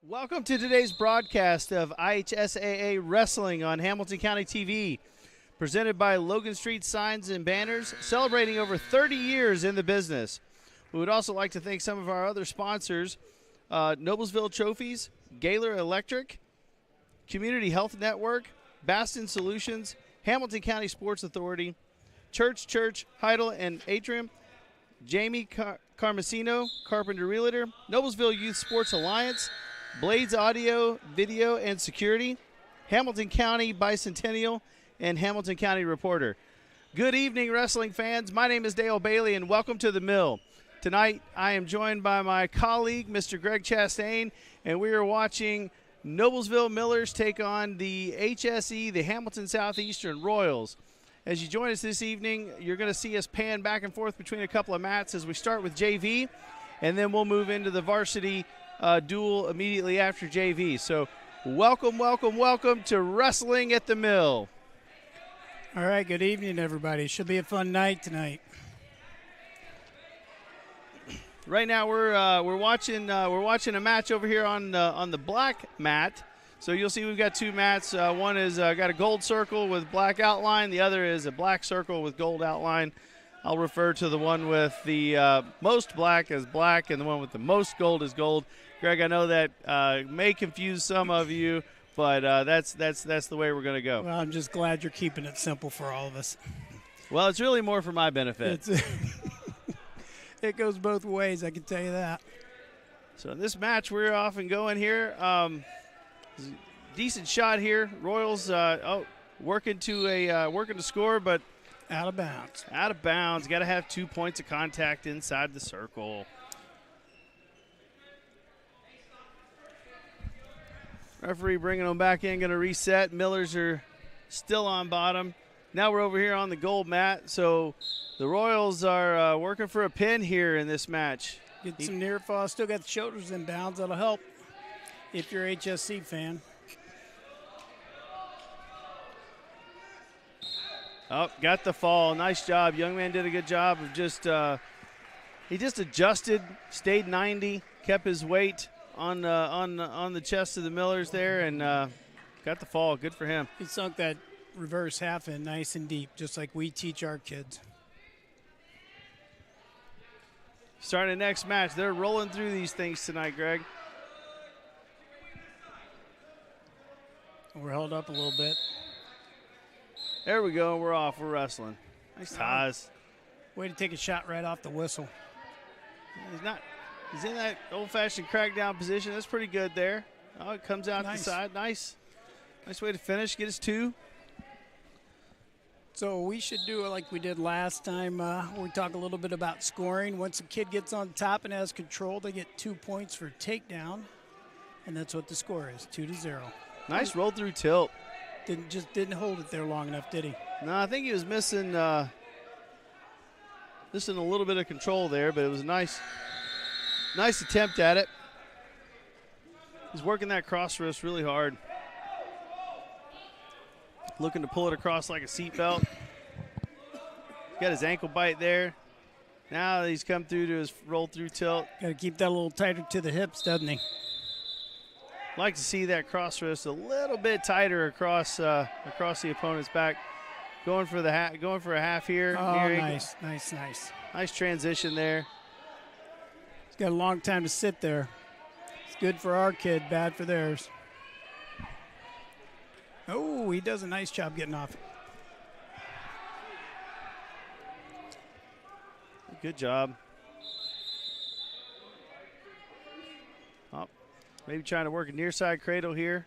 Welcome to today's broadcast of IHSAA Wrestling on Hamilton County TV, presented by Logan Street Signs and Banners, celebrating over 30 years in the business. We would also like to thank some of our other sponsors, Noblesville Trophies, Gaylor Electric, Community Health Network, Baston Solutions, Hamilton County Sports Authority, Church, Heidel and Atrium, Jamie Carmesino, Carpenter Realtor, Noblesville Youth Sports Alliance, Blades Audio, Video, and Security, Hamilton County Bicentennial, and Hamilton County Reporter. Good evening, wrestling fans. My name is Dale Bailey, and welcome to the Mill. Tonight, I am joined by my colleague, Mr. Greg Chastain, and we are watching Noblesville Millers take on the HSE, the Hamilton Southeastern Royals. As you join us this evening, you're going to see us pan back and forth between a couple of mats as we start with JV, and then we'll move into the varsity duel immediately after JV. So welcome to Wrestling at the Mill. All right, good evening, everybody. Should be a fun night tonight. Right now we're watching a match over here on the black mat. So you'll see we've got two mats. One is got a gold circle with black outline. The other is a black circle with gold outline. I'll refer to the one with the most black as black, and the one with the most gold as gold. Greg, I know that may confuse some of you, but that's the way we're going to go. Well, I'm just glad you're keeping it simple for all of us. Well, it's really more for my benefit. It goes both ways, I can tell you that. So in this match, we're off and going here. Decent shot here. Royals working to score, but out of bounds. Out of bounds. Got to have 2 points of contact inside the circle. Referee bringing them back in, going to reset. Millers are still on bottom. Now we're over here on the gold mat, so the Royals are working for a pin here in this match. Get some near fall. Still got the shoulders in bounds. That'll help if you're an HSC fan. Oh, got the fall. Nice job. Young man did a good job of he just adjusted, stayed 90, kept his weight on the chest of the Millers there, and got the fall. Good for him. He sunk that reverse half in nice and deep, just like we teach our kids. Starting the next match. They're rolling through these things tonight, Greg. We're held up a little bit. There we go. We're off. We're wrestling. Nice ties. Way to take a shot right off the whistle. He's in that old-fashioned crackdown position. That's pretty good there. Oh, it comes out the side. Nice way to finish. Get his 2. So we should do it like we did last time. We talk a little bit about scoring. Once a kid gets on top and has control, they get 2 points for takedown, and that's what the score is, 2-0. Nice roll through tilt. Didn't hold it there long enough, did he? No, I think he was missing a little bit of control there, but it was a nice attempt at it. He's working that cross wrist really hard. Looking to pull it across like a seatbelt. Got his ankle bite there. Now he's come through to his roll through tilt. Got to keep that a little tighter to the hips, doesn't he? Like to see that cross wrist a little bit tighter across the opponent's back. Going for a half here. Oh, nice. Nice transition there. He's got a long time to sit there. It's good for our kid, bad for theirs. Oh, he does a nice job getting off. Good job. Oh, maybe trying to work a near side cradle here.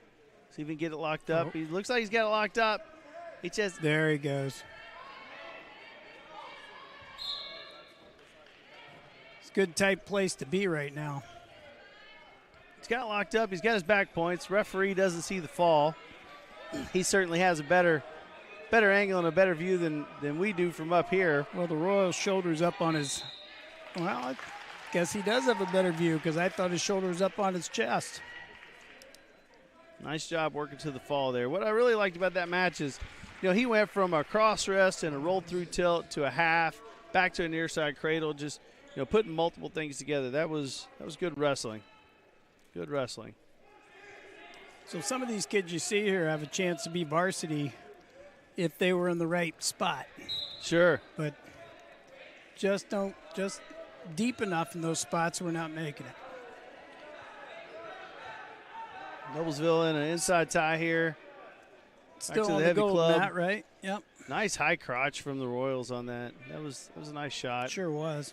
See if he can get it locked up. He looks like he's got it locked up. There he goes. It's a good tight place to be right now. He's got it locked up. He's got his back points. Referee doesn't see the fall. He certainly has a better angle and a better view than we do from up here. Well, the Royal's shoulder's up on his, well, I guess he does have a better view because I thought his shoulder was up on his chest. Nice job working to the fall there. What I really liked about that match is, he went from a cross rest and a roll through tilt to a half, back to a near side cradle, just, putting multiple things together. That was good wrestling. Good wrestling. So some of these kids you see here have a chance to be varsity if they were in the right spot. Sure. But just deep enough in those spots we're not making it. Noblesville in an inside tie here. Still to on the the heavy gold club. mat, right? Yep. Nice high crotch from the Royals on that. That was a nice shot. Sure was.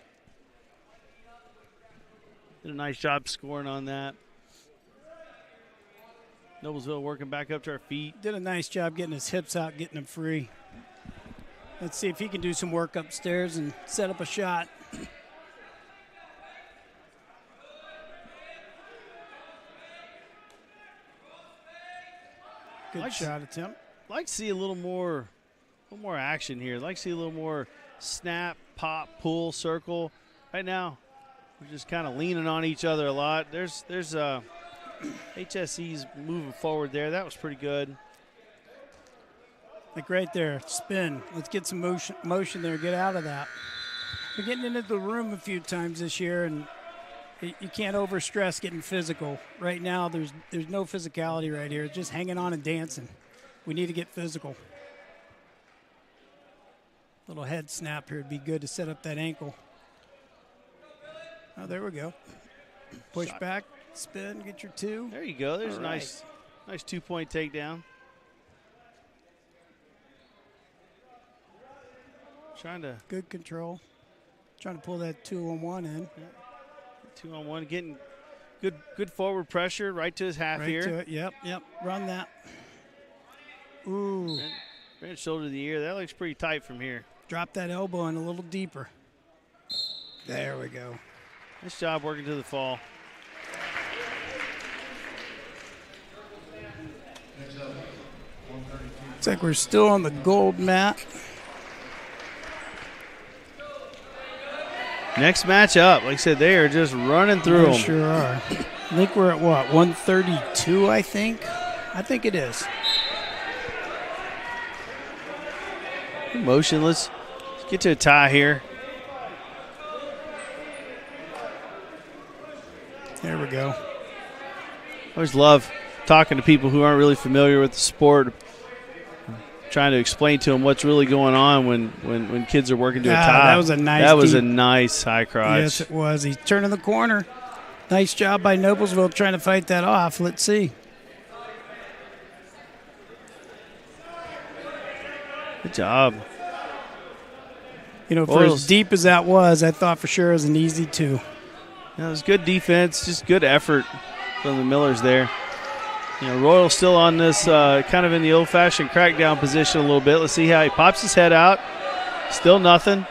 Did a nice job scoring on that. Noblesville working back up to our feet. Did a nice job getting his hips out, getting them free. Let's see if he can do some work upstairs and set up a shot. Good shot attempt. Like to see a little more action here. Like to see a little more snap, pop, pull, circle. Right now, we're just kind of leaning on each other a lot. There's HSC's moving forward there. That was pretty good. Like right there, spin. Let's get some motion there. Get out of that. We're getting into the room a few times this year, and you can't overstress getting physical. Right now, there's no physicality right here. It's just hanging on and dancing. We need to get physical. Little head snap here would be good to set up that ankle. Oh, there we go. Push back, spin, get your two. There you go. There's All a nice 2-point takedown. Good control. Trying to pull that 2-on-1 in. 2-on-1, getting good forward pressure right to his half right here. To it. Yep. Run that. Ooh. Ran shoulder to the ear. That looks pretty tight from here. Drop that elbow in a little deeper. There we go. Nice job working to the fall. Looks like we're still on the gold mat. Next match up. Like I said, they are just running through them. Sure are. I think we're at what, 132, I think? I think it is. Motionless. Let's get to a tie here. There we go. I always love talking to people who aren't really familiar with the sport, trying to explain to them what's really going on when kids are working to a tie. That was a nice high crotch. Yes, it was. He's turning the corner. Nice job by Noblesville trying to fight that off. Let's see. Good job. You know, for as deep as that was, I thought for sure it was an easy two. Yeah, it was good defense, just good effort from the Millers there. You know, Royal's still on this kind of in the old-fashioned crackdown position a little bit. Let's see how he pops his head out. Still nothing.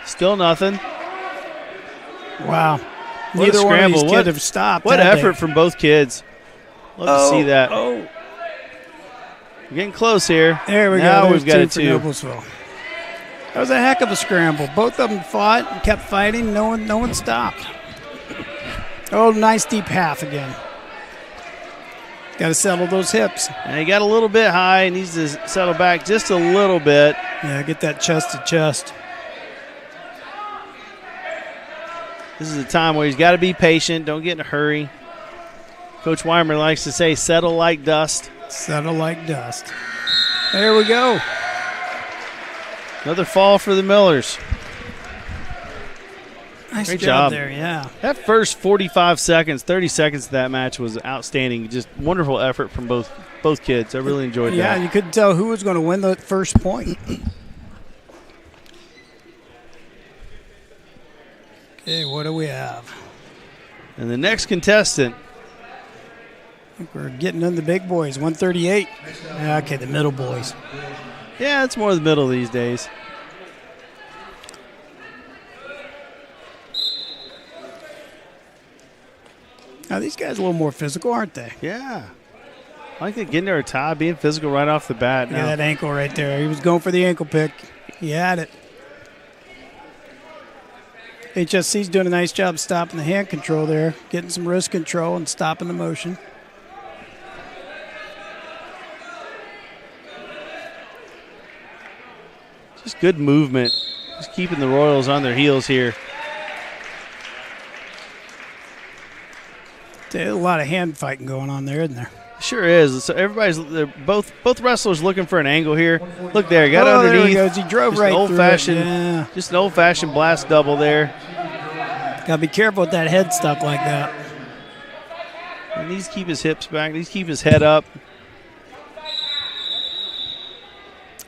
Still nothing. Wow. What Neither a one of scramble. these kids have stopped. What effort from both kids. Love to see that. Oh. We're getting close here. There we go. Now There's we've got a two two. for Noblesville. That was a heck of a scramble. Both of them fought and kept fighting. No one stopped. Oh, nice deep half again. Got to settle those hips. And he got a little bit high. Needs to settle back just a little bit. Yeah, get that chest to chest. This is a time where he's got to be patient. Don't get in a hurry. Coach Weimer likes to say, settle like dust. Settle like dust. There we go. Another fall for the Millers. Nice Great job job there, yeah. That first 45 seconds, 30 seconds of that match was outstanding. Just wonderful effort from both kids. I really enjoyed that. Yeah, you couldn't tell who was going to win the first point. Okay, what do we have? And the next contestant. I think we're getting in the big boys, 138. Okay, the middle boys. Yeah, it's more the middle these days. Now, these guys are a little more physical, aren't they? Yeah. I like it getting to a tie, being physical right off the bat. Look at that ankle right there. He was going for the ankle pick. He had it. HSC's doing a nice job stopping the hand control there, getting some wrist control and stopping the motion. Just good movement. Just keeping the Royals on their heels here. There's a lot of hand fighting going on there, isn't there? Sure is. So they're both wrestlers looking for an angle here. Look there, got underneath. There he goes. He drove just right an through it. Yeah. Just an old-fashioned blast double there. Got to be careful with that head stuck like that. He needs to keep his hips back. He needs to keep his head up.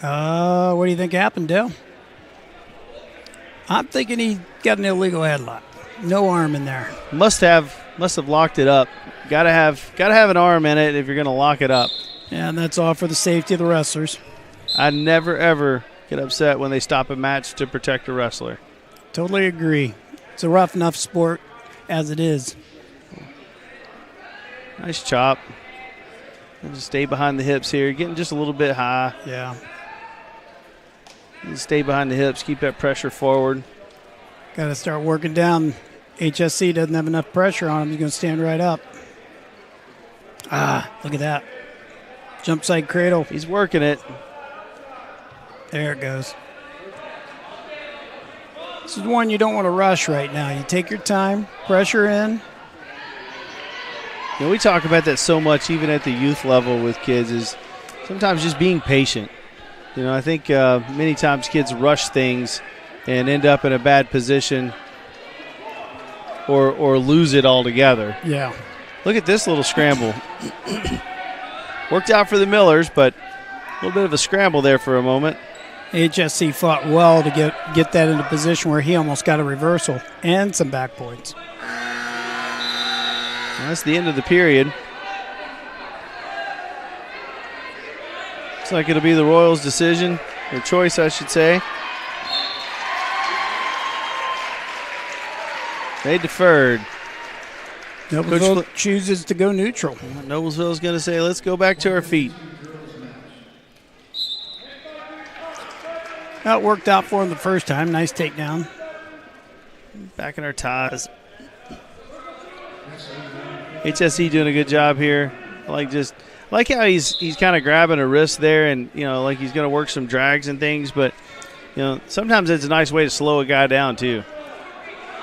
What do you think happened, Dale? I'm thinking he got an illegal headlock. No arm in there. Must have locked it up. Gotta have an arm in it if you're gonna lock it up. Yeah, and that's all for the safety of the wrestlers. I never ever get upset when they stop a match to protect a wrestler. Totally agree. It's a rough enough sport as it is. Nice chop. And just stay behind the hips here. Getting just a little bit high. Yeah. Stay behind the hips. Keep that pressure forward. Got to start working down. HSC doesn't have enough pressure on him. He's going to stand right up. Look at that. Jump side cradle. He's working it. There it goes. This is one you don't want to rush right now. You take your time, pressure in. We talk about that so much, even at the youth level with kids, is sometimes just being patient. I think many times kids rush things and end up in a bad position or lose it altogether. Yeah. Look at this little scramble. Worked out for the Millers, but a little bit of a scramble there for a moment. HSC fought well to get that into a position where he almost got a reversal and some back points. Well, that's the end of the period. Looks like it'll be the Royals' decision, or choice, I should say. They deferred. Noblesville chooses to go neutral. Noblesville's going to say, let's go back to our feet. That worked out for him the first time. Nice takedown. Back in our ties. HSC doing a good job here. I like how he's kind of grabbing a wrist there, and like he's going to work some drags and things. But sometimes it's a nice way to slow a guy down too.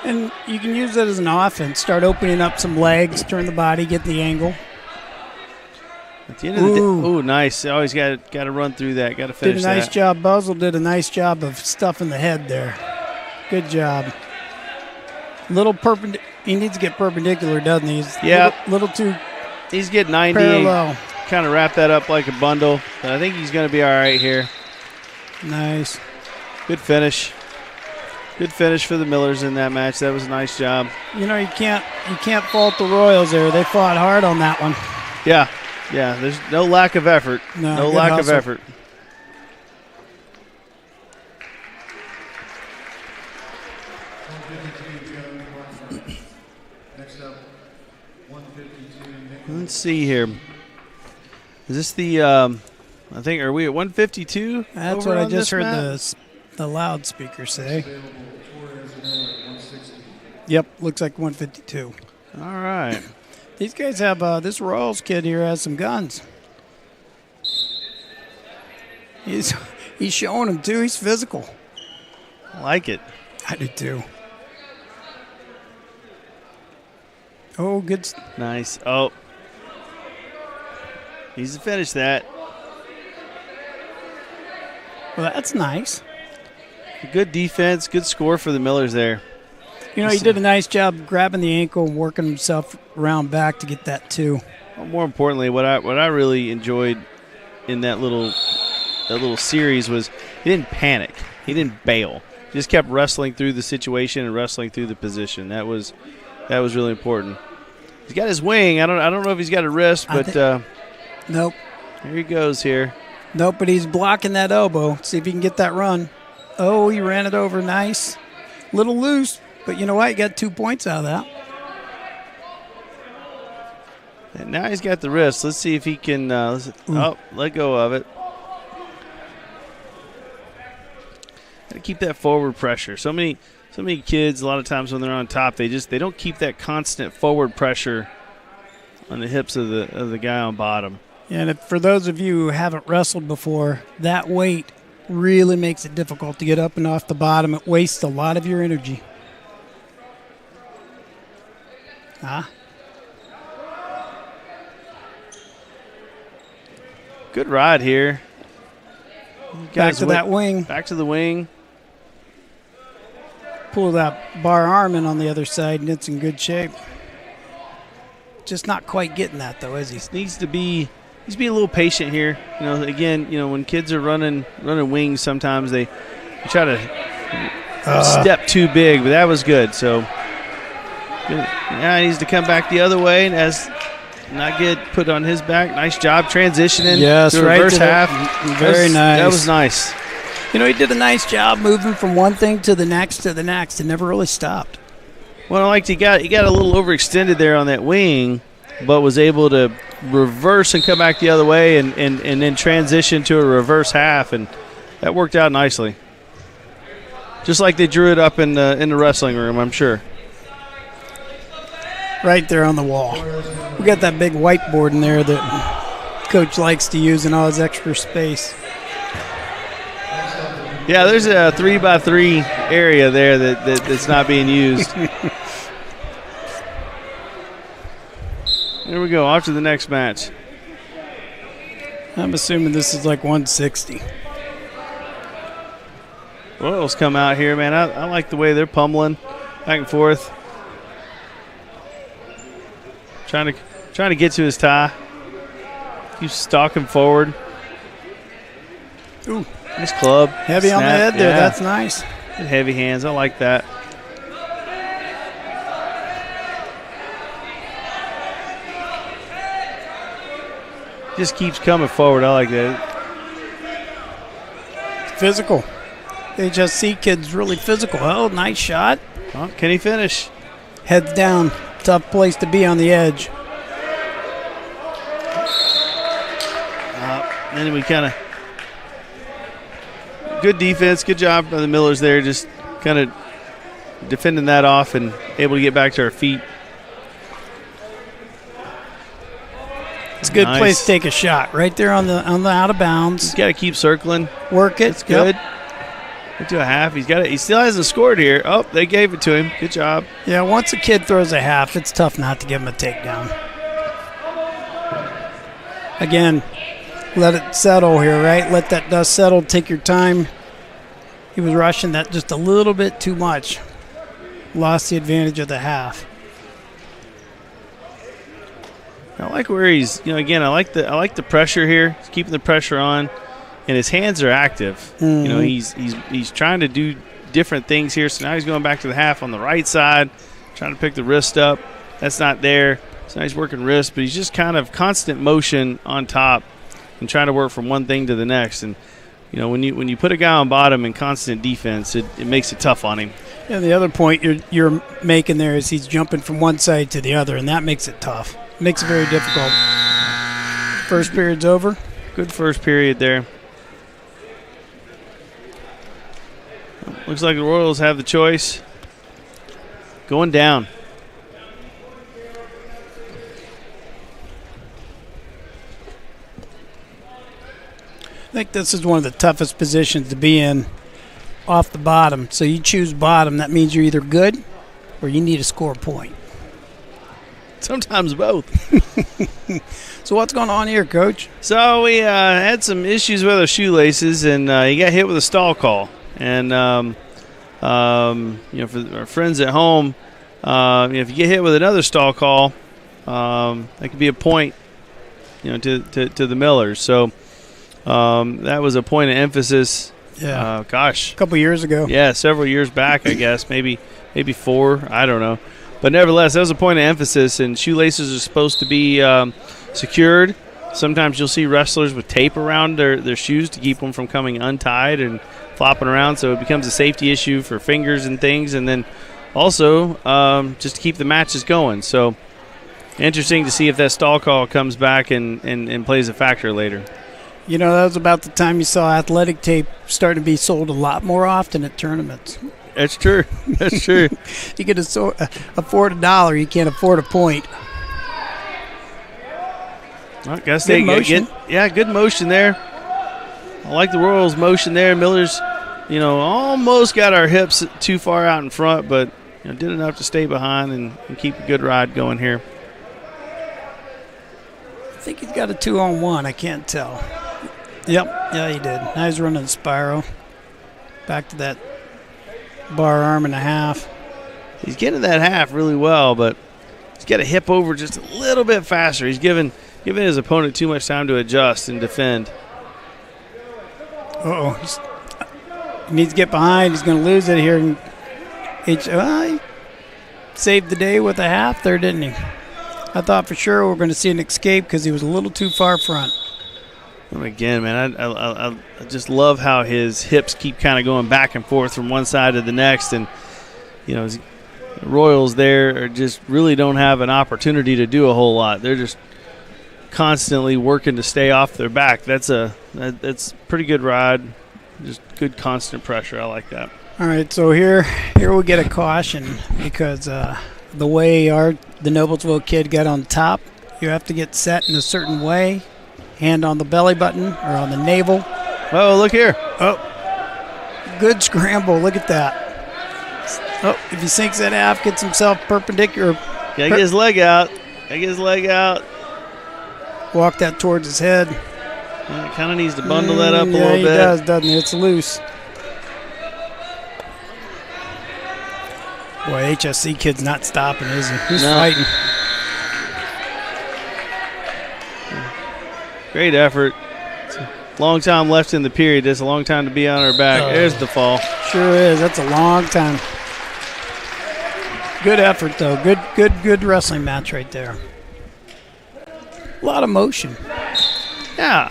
And you can use it as an offense. Start opening up some legs, turn the body, get the angle. At the end of the day, ooh, nice. Always got to run through that. Got to finish that. Did a nice job. Buzzle did a nice job of stuffing the head there. Good job. Little perpendicular. He needs to get perpendicular, doesn't he? He's little too. He's getting 90. Parallel. Kind of wrap that up like a bundle. But I think he's going to be all right here. Nice. Good finish. Good finish for the Millers in that match. That was a nice job. You can't fault the Royals there. They fought hard on that one. Yeah. There's no lack of effort. No lack of effort. Let's see here. Is this the? I think are we at 152? That's what I just heard the loudspeaker say. Yep, looks like 152. All right. These guys have this Royals kid here has some guns. He's showing them too. He's physical. I like it. I do too. Oh, good. Nice. Oh. Needs to finish that. Well, that's nice. Good defense, good score for the Millers there. He did a nice job grabbing the ankle and working himself around back to get that too. Well, more importantly, what I really enjoyed in that little series was he didn't panic. He didn't bail. He just kept wrestling through the situation and wrestling through the position. That was really important. He's got his wing. I don't know if he's got a wrist, but nope. Here he goes here. Nope, but he's blocking that elbow. See if he can get that run. Oh, he ran it over nice. Little loose, but you know what? He got 2 points out of that. And now he's got the wrist. Let's see if he can let go of it. Got to keep that forward pressure. So many kids, a lot of times when they're on top, they don't keep that constant forward pressure on the hips of the guy on bottom. And for those of you who haven't wrestled before, that weight really makes it difficult to get up and off the bottom. It wastes a lot of your energy. Good ride here. Back to that wing. Back to the wing. Pull that bar arm in on the other side, and it's in good shape. Just not quite getting that, though, is he? Needs to be a little patient here. Again, when kids are running wings, sometimes they try to step too big, but that was good. So, yeah, he needs to come back the other way and not get put on his back. Nice job transitioning. Yes, to right reverse to half. Very nice. That was nice. He did a nice job moving from one thing to the next and never really stopped. Well, I liked he got a little overextended there on that wing, but was able to reverse and come back the other way and then transition to a reverse half, and that worked out nicely. Just like they drew it up in the wrestling room, I'm sure. Right there on the wall. We got that big whiteboard in there that Coach likes to use in all his extra space. Yeah, there's a 3x3 area there that's not being used. There we go, off to the next match. I'm assuming this is like 160. Royals come out here, man. I like the way they're pummeling back and forth. Trying to get to his tie. Keeps stalking forward. Ooh. Nice club. Heavy on the head there. Yeah. That's nice. Good heavy hands. I like that. Just keeps coming forward. I like that. Physical. HSC kid's really physical. Oh, nice shot. Oh, can he finish? Heads down. Tough place to be on the edge. Then we kind of good defense. Good job by the Millers there, just kind of defending that off and able to get back to our feet. It's a good place to take a shot right there on the out of bounds. He's got to keep circling. Work it. It's good. Into a half. He still hasn't scored here. Oh, they gave it to him. Good job. Yeah, once a kid throws a half, it's tough not to give him a takedown. Again, let it settle here, right? Let that dust settle. Take your time. He was rushing that just a little bit too much. Lost the advantage of the half. I like where he's, again, I like the pressure here. He's keeping the pressure on, and his hands are active. Mm-hmm. He's trying to do different things here. So now he's going back to the half on the right side, trying to pick the wrist up. That's not there. So now he's working wrist, but he's just kind of constant motion on top and trying to work from one thing to the next. And when you put a guy on bottom in constant defense, it makes it tough on him. Yeah, the other point you're making there is he's jumping from one side to the other, and that makes it tough. Makes it very difficult. First period's over. Good first period there. Looks like the Royals have the choice. Going down. I think this is one of the toughest positions to be in off the bottom. So you choose bottom. That means you're either good or you need to score a point. Sometimes both. So what's going on here, Coach? So we had some issues with our shoelaces, and he got hit with a stall call. And, for our friends at home, if you get hit with another stall call, that could be a point, to the Millers. So that was a point of emphasis. Yeah. A couple years ago. Yeah, several years back, I guess, maybe 4. I don't know. But nevertheless, that was a point of emphasis, and shoelaces are supposed to be secured. Sometimes you'll see wrestlers with tape around their shoes to keep them from coming untied and flopping around, so it becomes a safety issue for fingers and things, and then also just to keep the matches going. So interesting to see if that stall call comes back and plays a factor later. That was about the time you saw athletic tape starting to be sold a lot more often at tournaments. That's true. That's true. You can afford $1. You can't afford a point. I guess good motion there. I like the Royals' motion there. Miller's, almost got our hips too far out in front, but did enough to stay behind and keep a good ride going here. I think he's got a 2-on-1. I can't tell. Yep. Yeah, he did. Nice running spiral. Back to that bar arm and a half. He's getting that half really well, but he's got to hip over just a little bit faster. He's giving his opponent too much time to adjust and defend. Uh-oh. He needs to get behind. He's going to lose it here. And he saved the day with a half there, didn't he? I thought for sure we were going to see an escape because he was a little too far front. And again, man, I just love how his hips keep kind of going back and forth from one side to the next. And, you know, Royals there just really don't have an opportunity to do a whole lot. They're just constantly working to stay off their back. That's a pretty good ride. Just good constant pressure. I like that. All right, so here we get a caution because the way the Noblesville kid got on top, you have to get set in a certain way. Hand on the belly button or on the navel. Oh, look here. Oh, good scramble. Look at that. Oh, if he sinks that half, gets himself perpendicular. Gotta get his leg out. Walk that towards his head. Yeah, kind of needs to bundle that up a little bit. Yeah, he does, doesn't he? It's loose. Boy, HSC kid's not stopping, is he? He's fighting. Great effort. It's a long time left in the period. That's a long time to be on our back. There's the fall. Sure is. That's a long time. Good effort, though. Good wrestling match right there. A lot of motion. Yeah,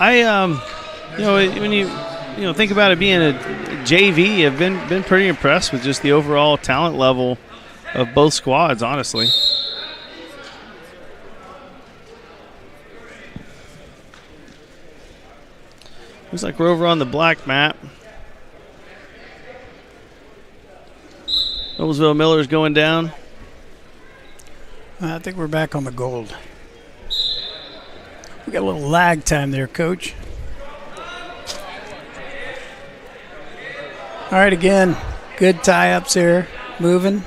when you think about it being a JV, I've been pretty impressed with just the overall talent level of both squads, honestly. Looks like we're over on the black mat. Noblesville Miller's going down. I think we're back on the gold. We got a little lag time there, Coach. All right, again, good tie-ups here, moving.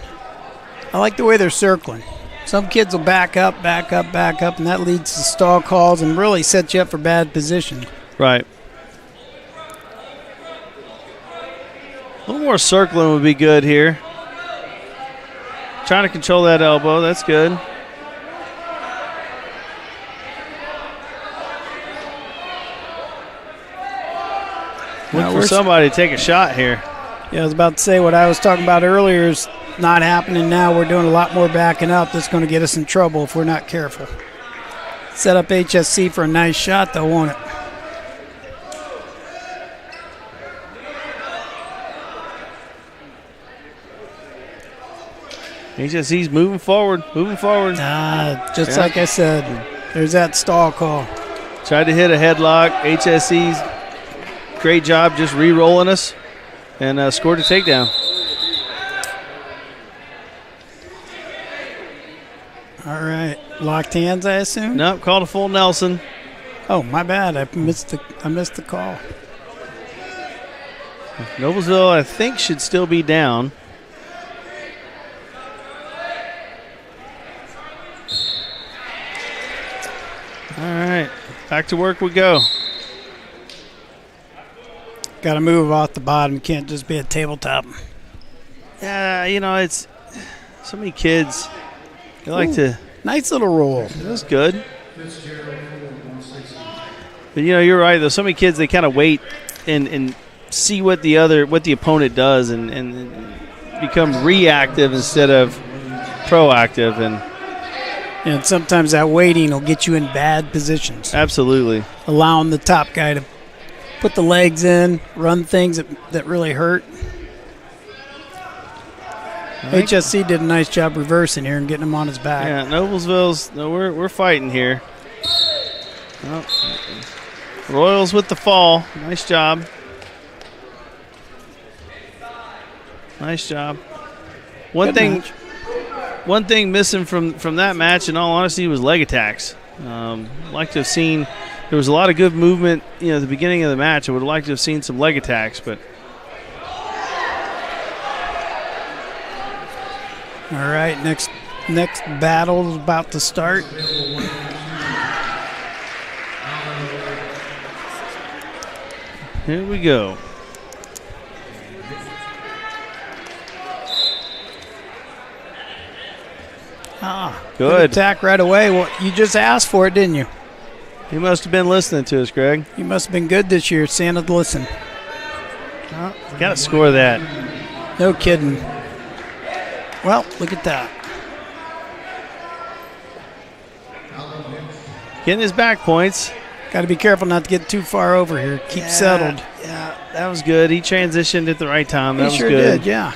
I like the way they're circling. Some kids will back up, and that leads to stall calls and really sets you up for bad position. Right. A little more circling would be good here. Trying to control that elbow. That's good. Look for somebody to take a shot here. Yeah, I was about to say what I was talking about earlier is not happening now. We're doing a lot more backing up. That's going to get us in trouble if we're not careful. Set up HSC for a nice shot, though, won't it? HSC's moving forward. Just like I said, there's that stall call. Tried to hit a headlock. HSC's great job just re-rolling us and scored a takedown. All right. Locked hands, I assume? Nope, called a full Nelson. Oh, my bad. I missed the call. Noblesville, I think, should still be down. All right, back to work we go. Got to move off the bottom. Can't just be a tabletop. Yeah, it's so many kids. They like to. Nice little roll. That's good. But you're right. Though so many kids, they kind of wait and see what the opponent does and become reactive instead of proactive And sometimes that waiting will get you in bad positions. Absolutely. Allowing the top guy to put the legs in, run things that really hurt. HSC did a nice job reversing here and getting him on his back. Yeah, we're fighting here. Oh, Royals with the fall. Nice job. One thing missing from that match, in all honesty, was leg attacks. Like to have seen. There was a lot of good movement, at the beginning of the match. I would have liked to have seen some leg attacks, but. All right, next battle is about to start. Here we go. Good attack right away. Well, you just asked for it, didn't you? You must have been listening to us, Greg. You must have been good this year. Santa's listen. Oh, got to score that. No kidding. Well, look at that. Getting his back points. Got to be careful not to get too far over here. Keep settled. Yeah, that was good. He transitioned at the right time. That was sure good. Did, yeah.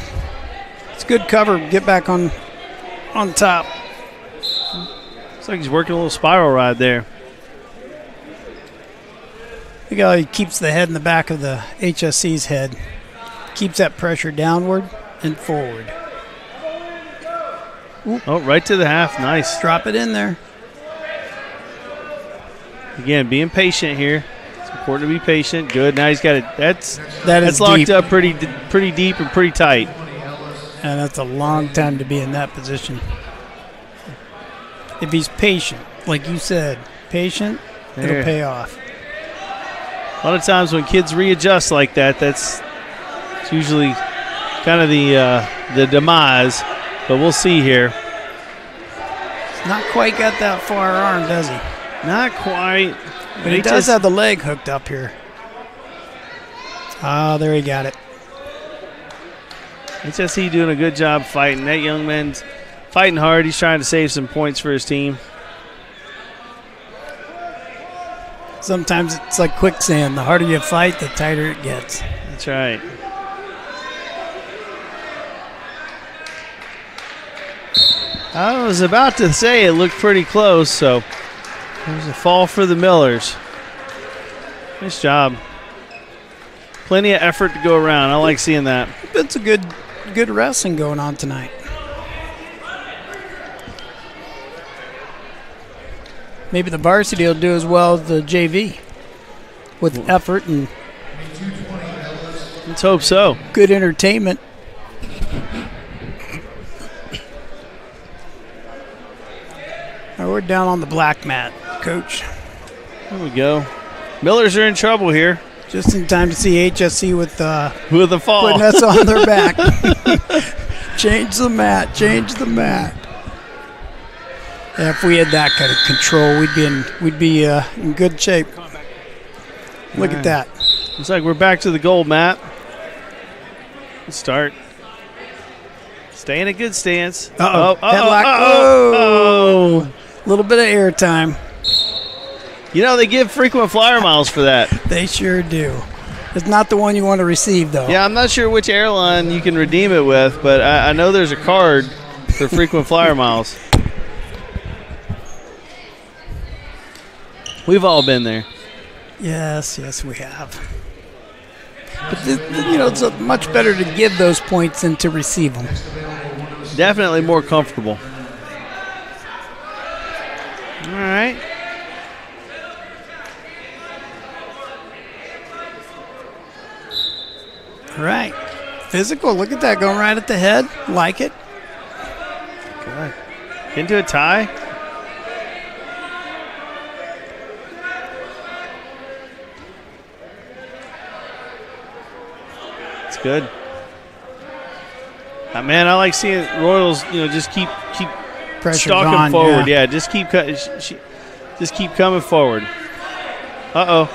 It's good cover. Get back on top. Looks like he's working a little spiral ride there. Look how he keeps the head in the back of the HSC's head. Keeps that pressure downward and forward. Ooh. Oh, right to the half. Nice. Drop it in there. Again, being patient here. It's important to be patient. Good. Now he's got it. That's locked deep. up pretty deep and pretty tight. And that's a long time to be in that position. If he's patient, like you said, patient, it'll pay off. A lot of times when kids readjust like that, it's usually kind of the demise. But we'll see here. Not quite got that far arm, does he? Not quite. But he does have the leg hooked up here. Ah, there he got it. HSC doing a good job fighting. That young man's fighting hard. He's trying to save some points for his team. Sometimes it's like quicksand. The harder you fight, the tighter it gets. That's right. I was about to say it looked pretty close, so there's a fall for the Millers. Nice job. Plenty of effort to go around. I like seeing that. It's a good wrestling going on tonight. Maybe the varsity will do as well as the JV with effort and let's hope so. Good entertainment. Right, we're down on the black mat, Coach. There we go. Millers are in trouble here. Just in time to see HSC with a fall. Putting us on their back. Change the mat. Change the mat. Yeah, if we had that kind of control, we'd be in good shape. Look at that. Looks like we're back to the goal, Matt. Let's start. Stay in a good stance. Headlock. Oh. A little bit of air time. You know, they give frequent flyer miles for that. They sure do. It's not the one you want to receive, though. Yeah, I'm not sure which airline you can redeem it with, but I know there's a card for frequent flyer miles. We've all been there. Yes, we have. But, it's much better to give those points than to receive them. Definitely more comfortable. All right. All right. Physical. Look at that. Going right at the head. Like it. Good. Into a tie. It's good. Man, I like seeing Royals, just keep pressure stalking on, forward. Yeah, just keep coming forward. Uh-oh.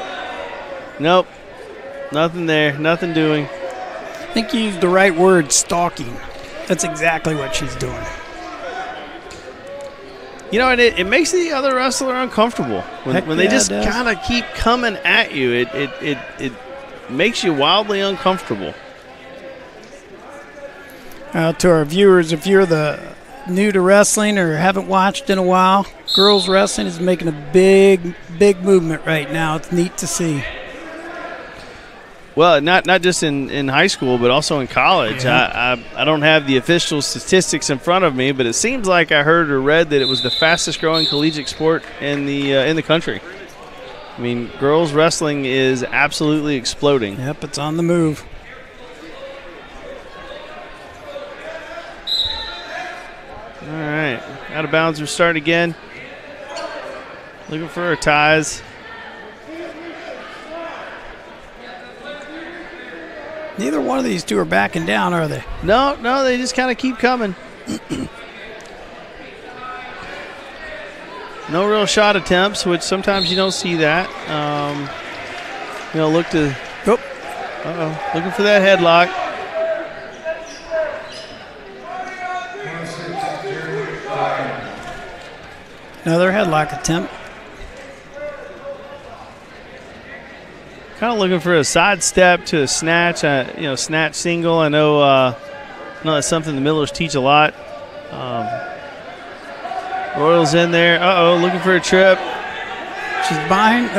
Nope. Nothing there. Nothing doing. I think you used the right word, stalking. That's exactly what she's doing. And it makes the other wrestler uncomfortable. When they just kind of keep coming at you, it makes you wildly uncomfortable. To our viewers, if you're new to wrestling or haven't watched in a while, girls wrestling is making a big movement right now. It's neat to see. Well, not just in high school, but also in college. Yeah. I don't have the official statistics in front of me, but it seems like I heard or read that it was the fastest growing collegiate sport in the country. I mean, girls wrestling is absolutely exploding. Yep, it's on the move. All right, out of bounds. We're starting again. Looking for our ties. Neither one of these two are backing down, are they? No, they just kind of keep coming. No real shot attempts, which sometimes you don't see that. Look to. Oh. Looking for that headlock. Another headlock attempt. Kind of looking for a sidestep to a snatch, snatch single. I know that's something the Millers teach a lot. Royals in there. Looking for a trip. She's behind.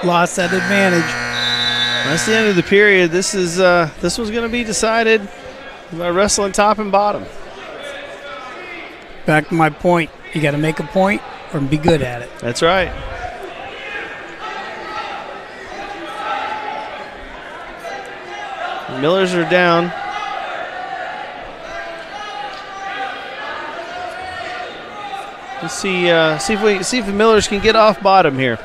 Lost that advantage. That's the end of the period. This was going to be decided by wrestling top and bottom. Back to my point. You got to make a point or be good at it. That's right. The Millers are down. Let's see if the Millers can get off bottom here.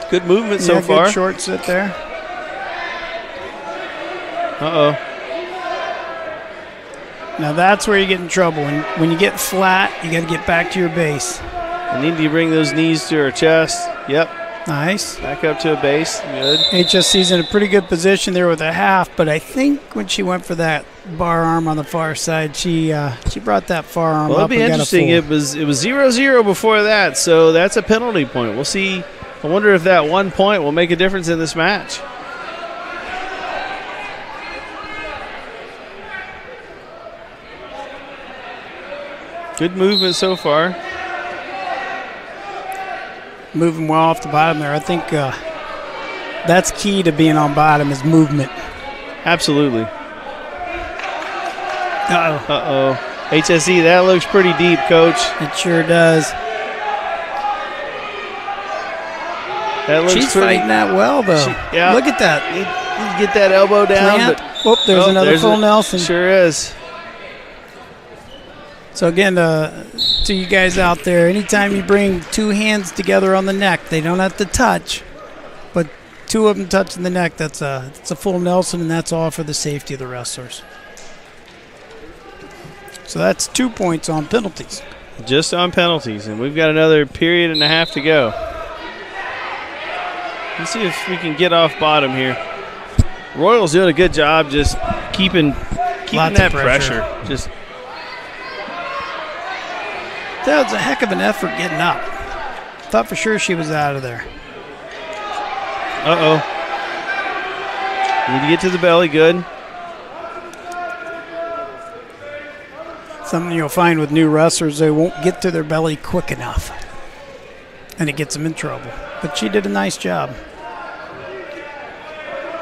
Good movement so far. Good short sit there. Now that's where you get in trouble. When you get flat, you got to get back to your base. I need to bring those knees to her chest. Yep. Nice. Back up to a base. Good. HSC's in a pretty good position there with a half, but I think when she went for that bar arm on the far side, she brought that far arm up. Well, it'll be interesting. It was 0-0 before that, so that's a penalty point. We'll see. I wonder if that 1 point will make a difference in this match. Good movement so far. Moving well off the bottom there. I think that's key to being on bottom is movement. Absolutely. HSE, that looks pretty deep, Coach. It sure does. She's fighting that well, though. Look at that. You get that elbow down. There's another full Nelson. Sure is. So, again, to you guys out there, anytime you bring two hands together on the neck, they don't have to touch, but two of them touching the neck, that's a full Nelson, and that's all for the safety of the wrestlers. So that's 2 points on penalties. Just on penalties, and we've got another period and a half to go. Let's see if we can get off bottom here. Royals doing a good job just keeping that pressure. That was a heck of an effort getting up. Thought for sure she was out of there. Need to get to the belly. Good. Something you'll find with new wrestlers, they won't get to their belly quick enough. And it gets them in trouble. But she did a nice job.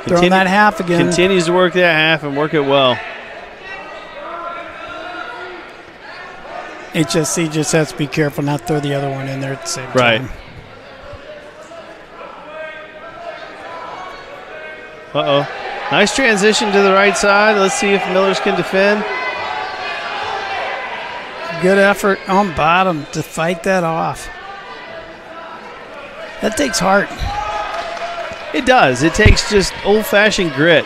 Throwing that half again. Continues to work that half and work it well. HSC just has to be careful not to throw the other one in there at the same time. Right. Nice transition to the right side. Let's see if Millers can defend. Good effort on bottom to fight that off. That takes heart. It does. It takes just old-fashioned grit.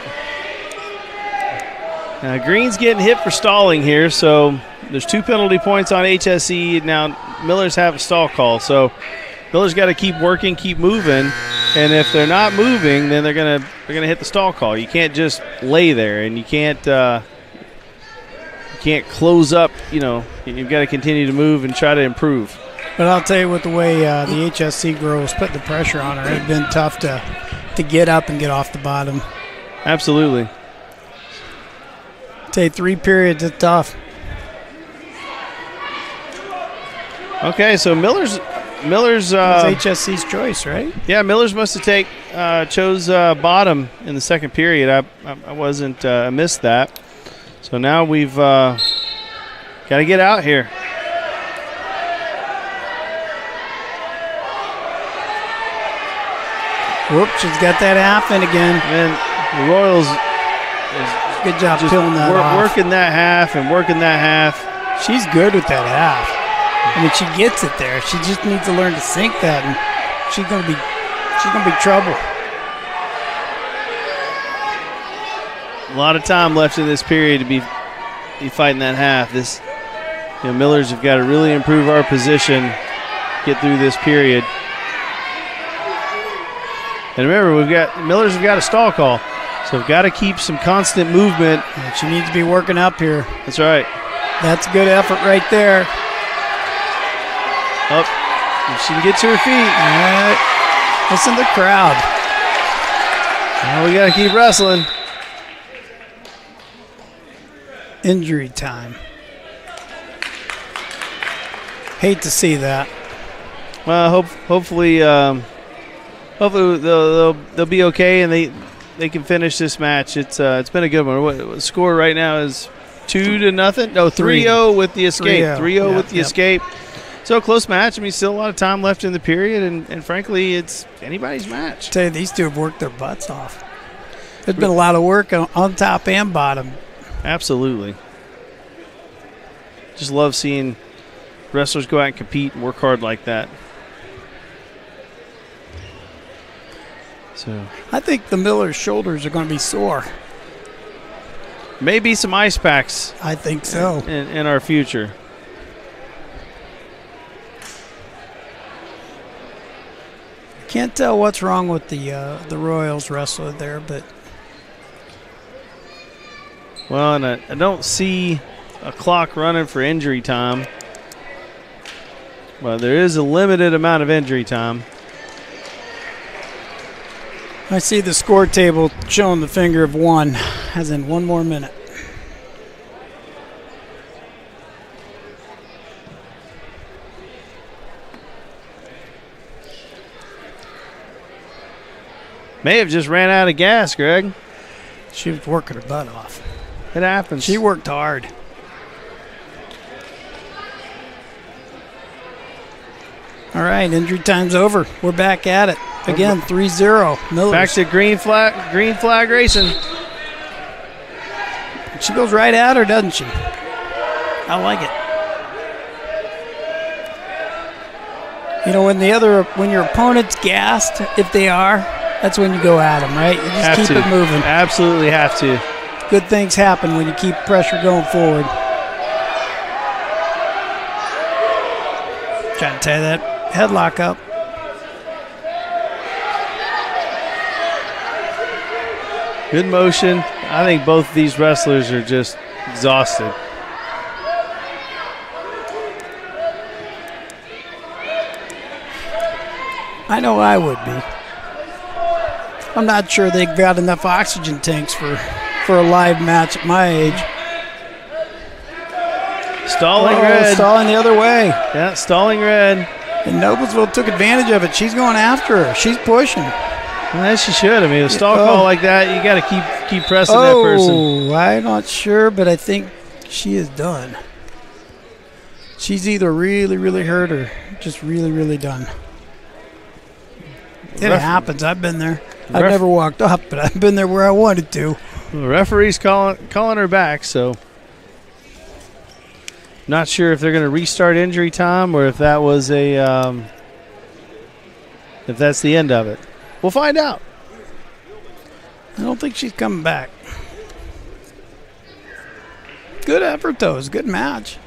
Now, Green's getting hit for stalling here, so there's 2 penalty points on HSE. Now, Millers have a stall call, so Millers got to keep working, keep moving, and if they're not moving, then they're gonna hit the stall call. You can't just lay there, and you can't close up. You've got to continue to move and try to improve. But I'll tell you, with the way the HSC girls put the pressure on her, it's been tough to get up and get off the bottom. Absolutely. I'll tell you, 3 periods is tough. Okay, so Millers. That's HSC's choice, right? Yeah, Millers must have chose bottom in the second period. I wasn't missed that. So now we've got to get out here. Whoop, she's got that half in again. And the Royals good job peeling that off. Working that half and working that half. She's good with that half. I mean, she gets it there. She just needs to learn to sink that, and she's gonna be trouble. A lot of time left in this period to be fighting that half. Millers have got to really improve our position, get through this period. And remember, Millers have got a stall call, so we've got to keep some constant movement. And she needs to be working up here. That's right. That's a good effort right there. Up. She can get to her feet. All right. Listen to the crowd. Now we got to keep wrestling. Injury time. Hate to see that. Well, hopefully they'll be okay and they can finish this match. It's been a good one. What score right now is 2-0? No, 3-0 with the escape. 3-0 with the escape. So a close match. I mean, still a lot of time left in the period, and frankly, it's anybody's match. I tell you, these two have worked their butts off. There's been a lot of work on top and bottom. Absolutely. Just love seeing wrestlers go out and compete and work hard like that. So I think the Millers' shoulders are going to be sore. Maybe some ice packs. I think so. In our future. Can't tell what's wrong with the Royals wrestler there, but. Well, and I don't see a clock running for injury time. Well, there is a limited amount of injury time. I see the score table showing the finger of 1, as in 1 more minute. May have just ran out of gas, Greg. She was working her butt off. It happens. She worked hard. All right, injury time's over. We're back at it. Again, 3-0. Millers. Back to green flag racing. She goes right at her, doesn't she? I like it. You know, when your opponent's gassed, if they are, that's when you go at them, right? You just keep it moving. Absolutely have to. Good things happen when you keep pressure going forward. Trying to tie that headlock up. Good motion. I think both of these wrestlers are just exhausted. I know I would be. I'm not sure they've got enough oxygen tanks for a live match at my age. Stalling red. Stalling the other way. Yeah, stalling red. And Noblesville took advantage of it. She's going after her. She's pushing. Well, she should. I mean, a stall call like that, you got to keep pressing that person. Oh, I'm not sure, but I think she is done. She's either really, really hurt or just really, really done. It happens. I've been there. I've never walked up, but I've been there where I wanted to. The referee's calling her back, so not sure if they're going to restart injury time or if that was if that's the end of it. We'll find out. I don't think she's coming back. Good effort, though. It was a good match.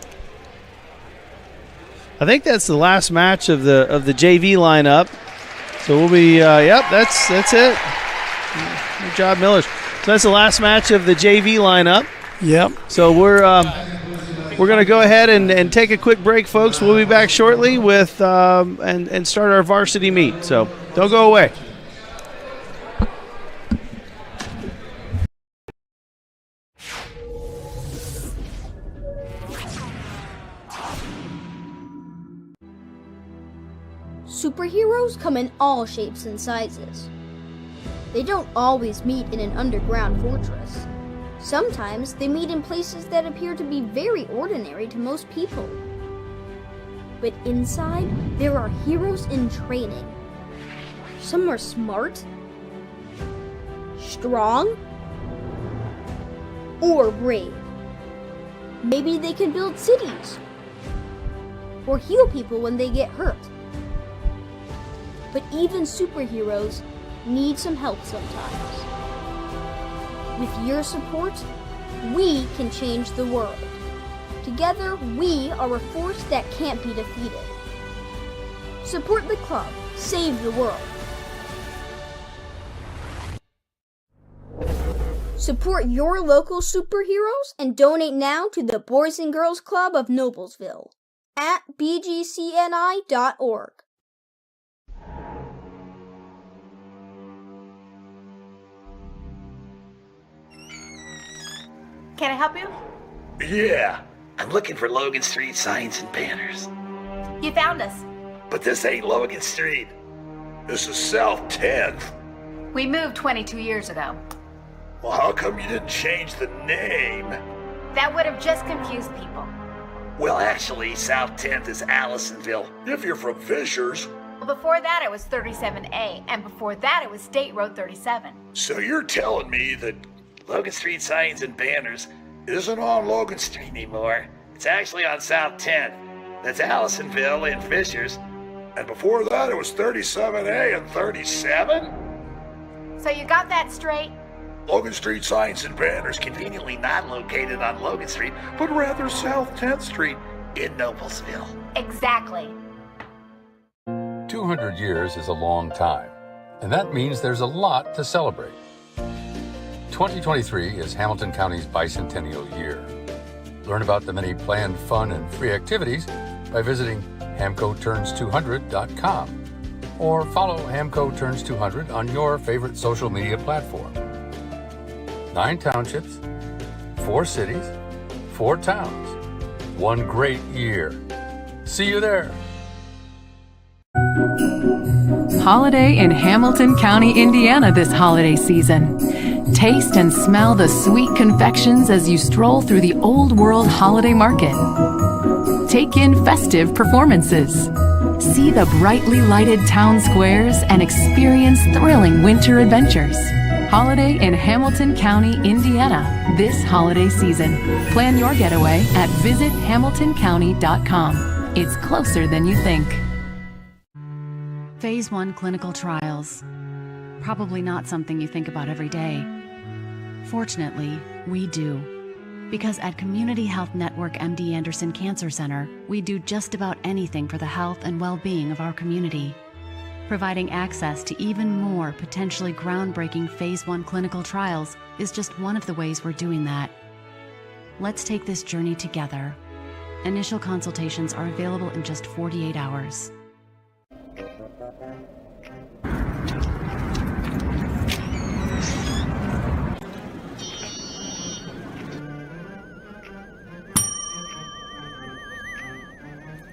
I think that's the last match of the JV lineup. So we'll be, yep, that's it. Good job, Millers. So that's the last match of the JV lineup. Yep. So we're going to go ahead and take a quick break, folks. We'll be back shortly with and start our varsity meet. So don't go away. Superheroes come in all shapes and sizes. They don't always meet in an underground fortress. Sometimes they meet in places that appear to be very ordinary to most people. But inside, there are heroes in training. Some are smart, strong, or brave. Maybe they can build cities or heal people when they get hurt. But even superheroes need some help sometimes. With your support, we can change the world. Together, we are a force that can't be defeated. Support the club. Save the world. Support your local superheroes and donate now to the Boys and Girls Club of Noblesville at bgcni.org. Can I help you? Yeah, I'm looking for Logan Street signs and banners. You found us. But this ain't Logan Street. This is South 10th. We moved 22 years ago. Well, how come you didn't change the name? That would have just confused people. Well, actually, South 10th is Allisonville, if you're from Fishers. Well, before that it was 37A, and before that it was State Road 37. So you're telling me that Logan Street signs and banners isn't on Logan Street anymore. It's actually on South 10th. That's Allisonville and Fishers. And before that, it was 37A and 37? So you got that straight? Logan Street signs and banners conveniently not located on Logan Street, but rather South 10th Street in Noblesville. Exactly. 200 years is a long time, and that means there's a lot to celebrate. 2023 is Hamilton County's bicentennial year. Learn about the many planned fun and free activities by visiting hamcoturns200.com or follow Hamco Turns 200 on your favorite social media platform. 9 townships, 4 cities, 4 towns. One great year. See you there. Holiday in Hamilton County, Indiana this holiday season. Taste and smell the sweet confections as you stroll through the Old World Holiday Market. Take in festive performances. See the brightly lighted town squares and experience thrilling winter adventures. Holiday in Hamilton County, Indiana this holiday season. Plan your getaway at visithamiltoncounty.com. It's closer than you think. Phase 1 clinical trials. Probably not something you think about every day. Fortunately, we do. Because at Community Health Network MD Anderson Cancer Center, we do just about anything for the health and well-being of our community. Providing access to even more potentially groundbreaking Phase 1 clinical trials is just one of the ways we're doing that. Let's take this journey together. Initial consultations are available in just 48 hours.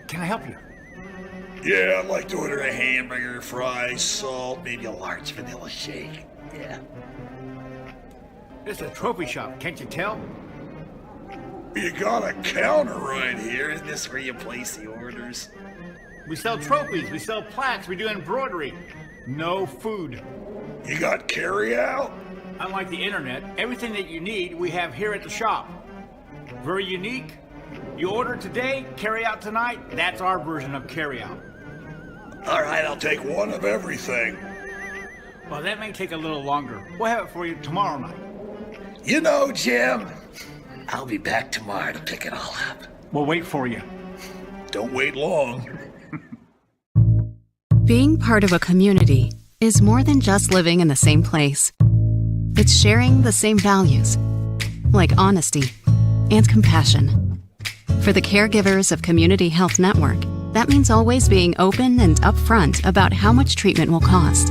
Can I help you? Yeah, I'd like to order a hamburger, fries, salt, maybe a large vanilla shake. Yeah. It's a trophy shop, can't you tell? You got a counter right here. Isn't this where you place the orders? We sell trophies, we sell plaques, we do embroidery. No food. You got carry out? Unlike the internet, everything that you need we have here at the shop. Very unique. You order today, carry out tonight. That's our version of carry out. All right, I'll take one of everything. Well, that may take a little longer. We'll have it for you tomorrow night. You know, Jim, I'll be back tomorrow to pick it all up. We'll wait for you. Don't wait long. Being part of a community is more than just living in the same place. It's sharing the same values, like honesty and compassion. For the caregivers of Community Health Network, that means always being open and upfront about how much treatment will cost,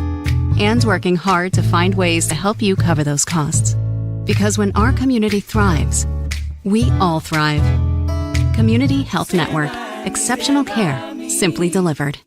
and working hard to find ways to help you cover those costs. Because when our community thrives, we all thrive. Community Health Network. Exceptional care, simply delivered.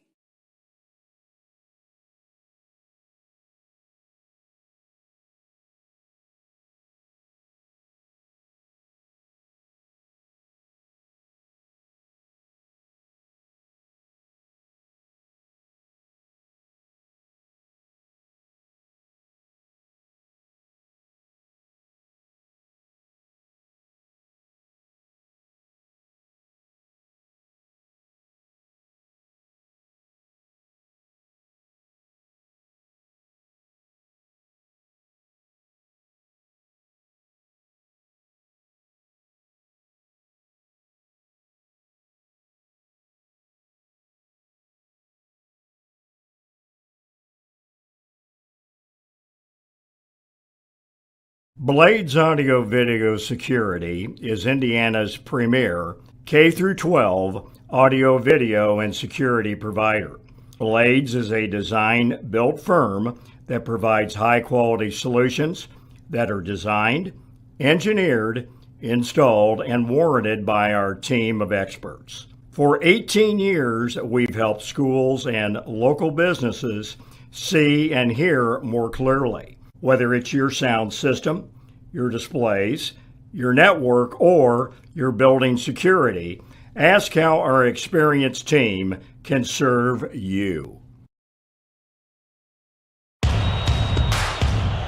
Blades Audio Video Security is Indiana's premier K-12 audio, video, and security provider. Blades is a design-built firm that provides high-quality solutions that are designed, engineered, installed, and warranted by our team of experts. For 18 years, we've helped schools and local businesses see and hear more clearly. Whether it's your sound system, your displays, your network, or your building security, ask how our experienced team can serve you.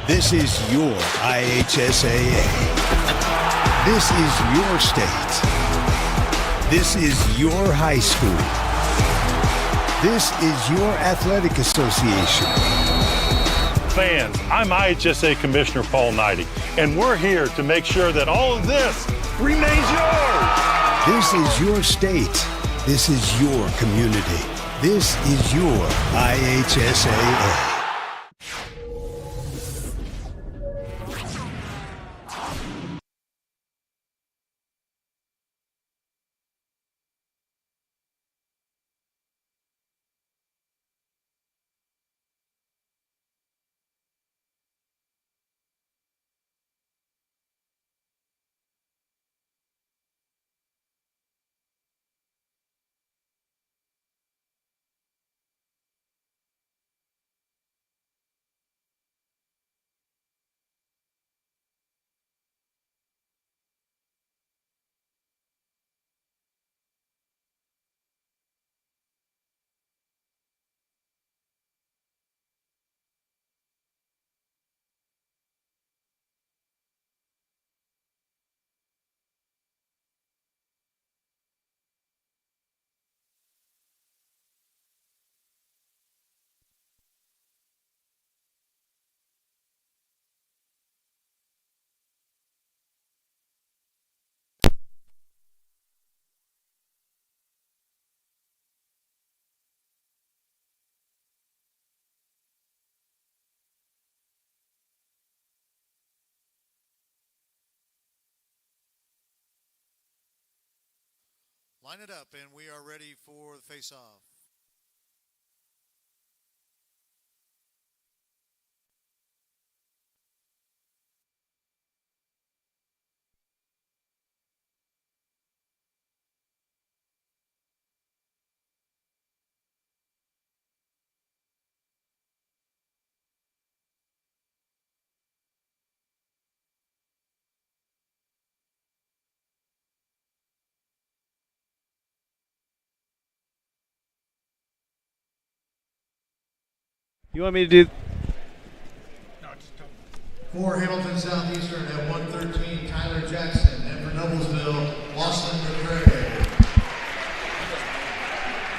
This is your IHSAA. This is your state. This is your high school. This is your athletic association. Fans, I'm IHSAA Commissioner Paul Knighty, and we're here to make sure that all of this remains yours. This is your state. This is your community. This is your IHSAA. Line it up, and we are ready for the face-off. You want me to do? For Hamilton Southeastern at 113, Tyler Jackson, and for Noblesville, Austin McCray.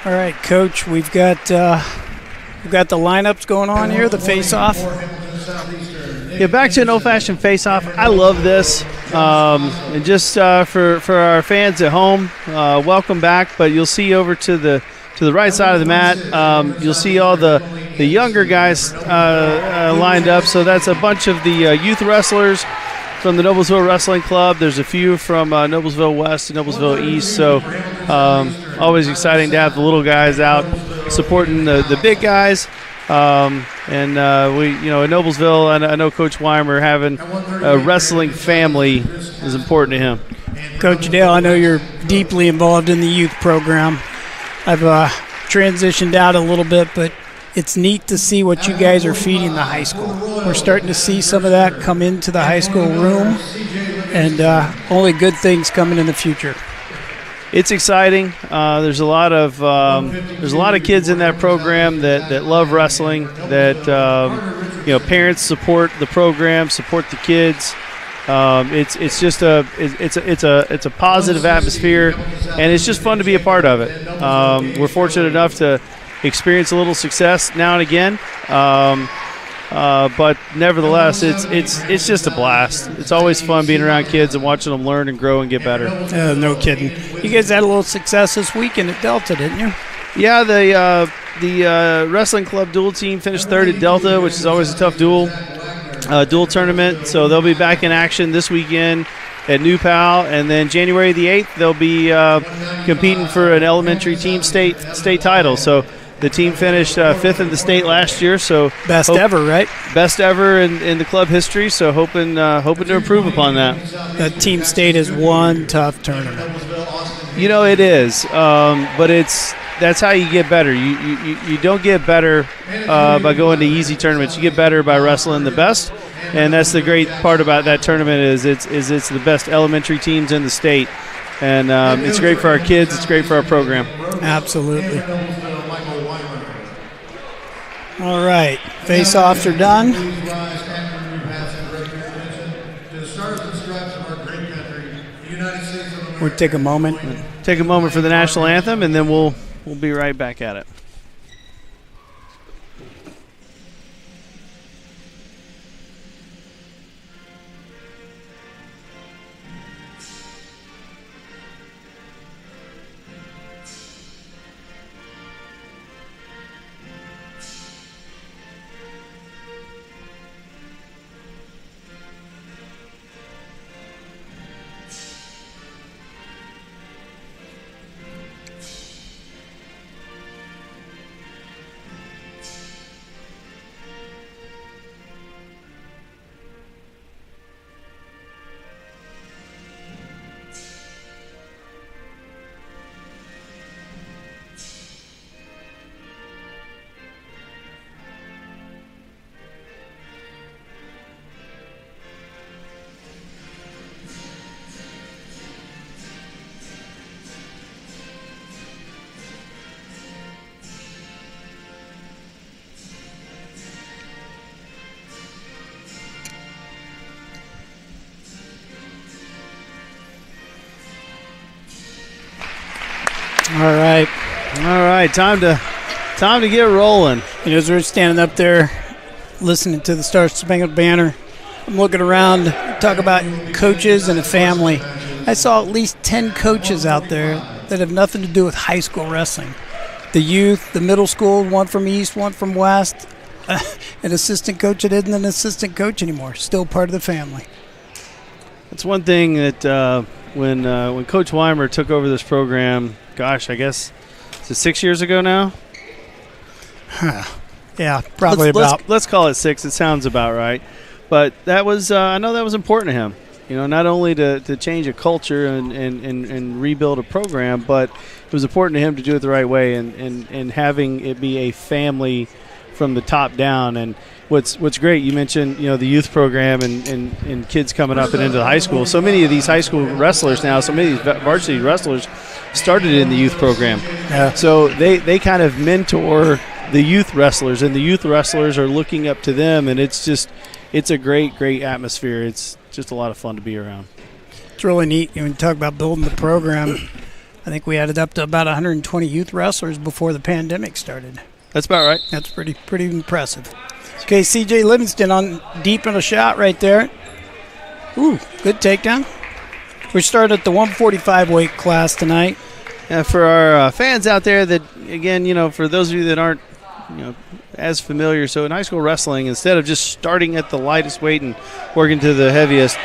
All right, Coach, we've got the lineups going on here, the face-off. Yeah, back to an old-fashioned face-off. I love this. And just for our fans at home, welcome back. But you'll see over to the right side of the mat, you'll see all the younger guys lined up. So that's a bunch of the youth wrestlers from the Noblesville Wrestling Club. There's a few from Noblesville West and Noblesville East. So always exciting to have the little guys out supporting the big guys. And we, in Noblesville, and I know Coach Weimer, having a wrestling family is important to him. Coach Dale, I know you're deeply involved in the youth program. I've transitioned out a little bit, but it's neat to see what you guys are feeding the high school. We're starting to see some of that come into the high school room, and only good things coming in the future. It's exciting. There's a lot of kids in that program that love wrestling. That parents support the program, support the kids. It's just a positive atmosphere, and it's just fun to be a part of it. We're fortunate enough to experience a little success now and again, but nevertheless, it's just a blast. It's always fun being around kids and watching them learn and grow and get better. No kidding. You guys had a little success this weekend at Delta, didn't you? Yeah, the wrestling club dual team finished third at Delta, which is always a tough duel. dual tournament. So they'll be back in action this weekend at New Pal, and then January the 8th they'll be competing for an elementary team state title. So the team finished 5th in the state last year. So best ever, right? Best ever in the club history. So hoping to improve upon that. That team state is one tough tournament. It is, but that's how you get better. You don't get better by going to easy tournaments. You get better by wrestling the best, and that's the great part about that tournament is it's the best elementary teams in the state, and it's great for our kids. It's great for our program. Absolutely. All right, face-offs are done. We'll take a moment. Take a moment for the national anthem, and then we'll be right back at it. All right. Time to get rolling. As we're standing up there, listening to the Star Spangled Banner, I'm looking around, talk about coaches and a family. I saw at least 10 coaches out there that have nothing to do with high school wrestling. The youth, the middle school, one from East, one from West, an assistant coach that isn't an assistant coach anymore, still part of the family. That's one thing that when Coach Weimer took over this program, gosh, I guess is it 6 years ago now? Yeah, probably let's call it 6. It sounds about right. But that was I know that was important to him. Not only to change a culture and rebuild a program, but it was important to him to do it the right way and having it be a family from the top down. And what's great, you mentioned the youth program and kids coming up and into the high school. So many of these high school wrestlers now, so many of these varsity wrestlers started in the youth program. Yeah. So they kind of mentor the youth wrestlers, and the youth wrestlers are looking up to them, and it's a great atmosphere. It's just a lot of fun to be around. It's really neat. When you talk about building the program, I think we added up to about 120 youth wrestlers before the pandemic started. That's about right. That's pretty impressive. Okay, CJ Livingston on deep in a shot right there. Ooh, good takedown. We start at the 145 weight class tonight. Yeah, for our fans out there that, again, for those of you that aren't as familiar, so in high school wrestling, instead of just starting at the lightest weight and working to the heaviest,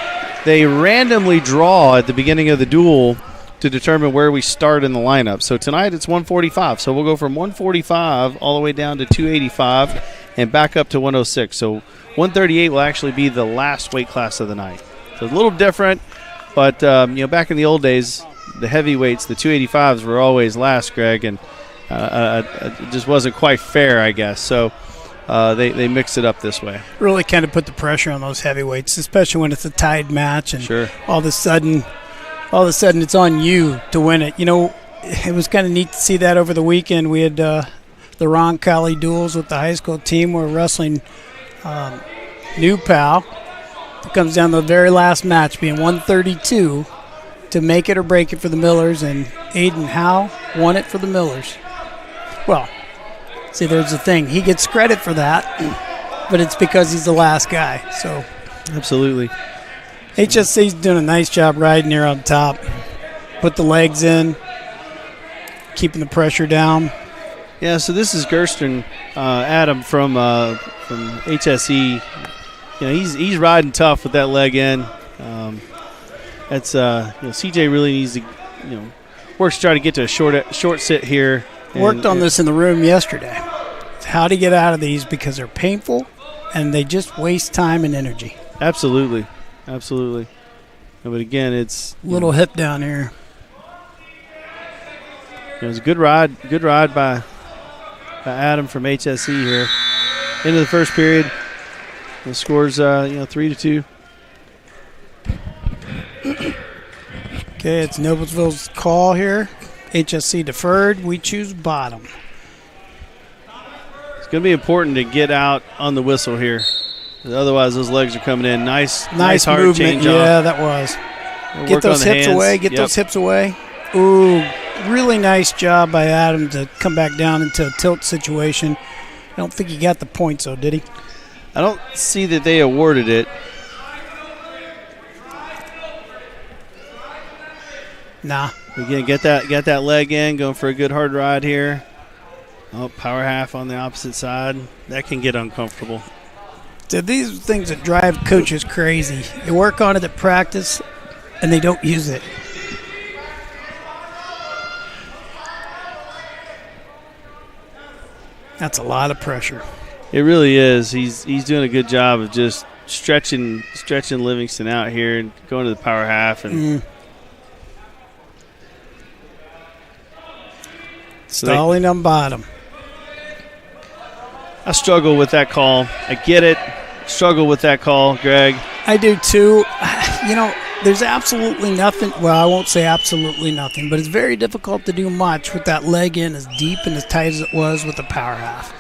they randomly draw at the beginning of the duel to determine where we start in the lineup. So tonight it's 145. So we'll go from 145 all the way down to 285 and back up to 106. So 138 will actually be the last weight class of the night. So a little different, but back in the old days, the heavyweights, the 285s were always last, Greg, and it just wasn't quite fair, I guess. So they mixed it up this way. Really kind of put the pressure on those heavyweights, especially when it's a tied match, and sure. all of a sudden it's on you to win it. It was kind of neat to see that over the weekend. We had the Roncalli duels with the high school team. We're wrestling New Pal. It comes down to the very last match, being 132 to make it or break it for the Millers, and Aiden Howe won it for the Millers. Well, see, there's the thing. He gets credit for that, but it's because he's the last guy. So, absolutely. HSC's doing a nice job riding here on top. Put the legs in, keeping the pressure down. Yeah, so this is Gersten Adam from HSE. he's riding tough with that leg in. That's CJ really needs to work to try to get to a short sit here. Worked on this in the room yesterday. It's how to get out of these because they're painful and they just waste time and energy. Absolutely. But again, it's little hip down here. It was a good ride by Adam from HSE here. Into the first period, the score's 3-2. Okay, it's Noblesville's call here. HSC deferred. We choose bottom. It's going to be important to get out on the whistle here. Otherwise, those legs are coming in. Nice hard movement. change Yeah, off. that was. Get those hips away. Get those hips away. Ooh, really nice job by Adam to come back down into a tilt situation. I don't think he got the points, though, did he? I don't see that they awarded it. Nah. Again, get that leg in, going for a good hard ride here. Oh, power half on the opposite side. That can get uncomfortable. So these are things that drive coaches crazy. They work on it at practice, and they don't use it. That's a lot of pressure. It really is. He's doing a good job of just stretching Livingston out here and going to the power half and stalling on bottom. I struggle with that call. I get it. Struggle with that call, Greg. I do too. There's absolutely nothing. Well, I won't say absolutely nothing, but it's very difficult to do much with that leg in as deep and as tight as it was with the power half.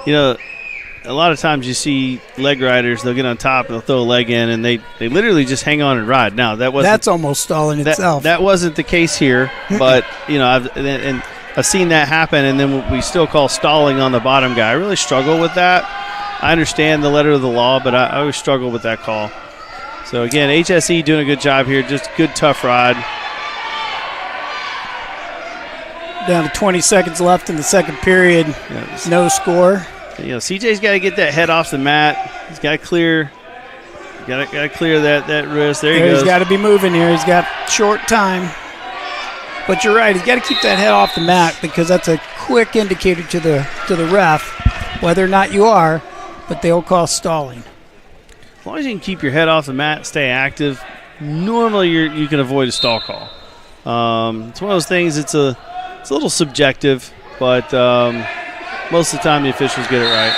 A lot of times you see leg riders, they'll get on top and they'll throw a leg in, and they literally just hang on and ride. Now, that's almost stalling itself. That wasn't the case here, but, I've seen that happen, and then we still call stalling on the bottom guy. I really struggle with that. I understand the letter of the law, but I always struggle with that call. So, again, HSE doing a good job here. Just good, tough ride. Down to 20 seconds left in the second period. No score. CJ's got to get that head off the mat. He's got to clear that wrist. There he goes. He's got to be moving here. He's got short time. But you're right. He's got to keep that head off the mat because that's a quick indicator to the ref whether or not you are, but they'll call stalling. As long as you can keep your head off the mat, stay active, normally you can avoid a stall call. It's one of those things. It's a little subjective, but most of the time the officials get it right.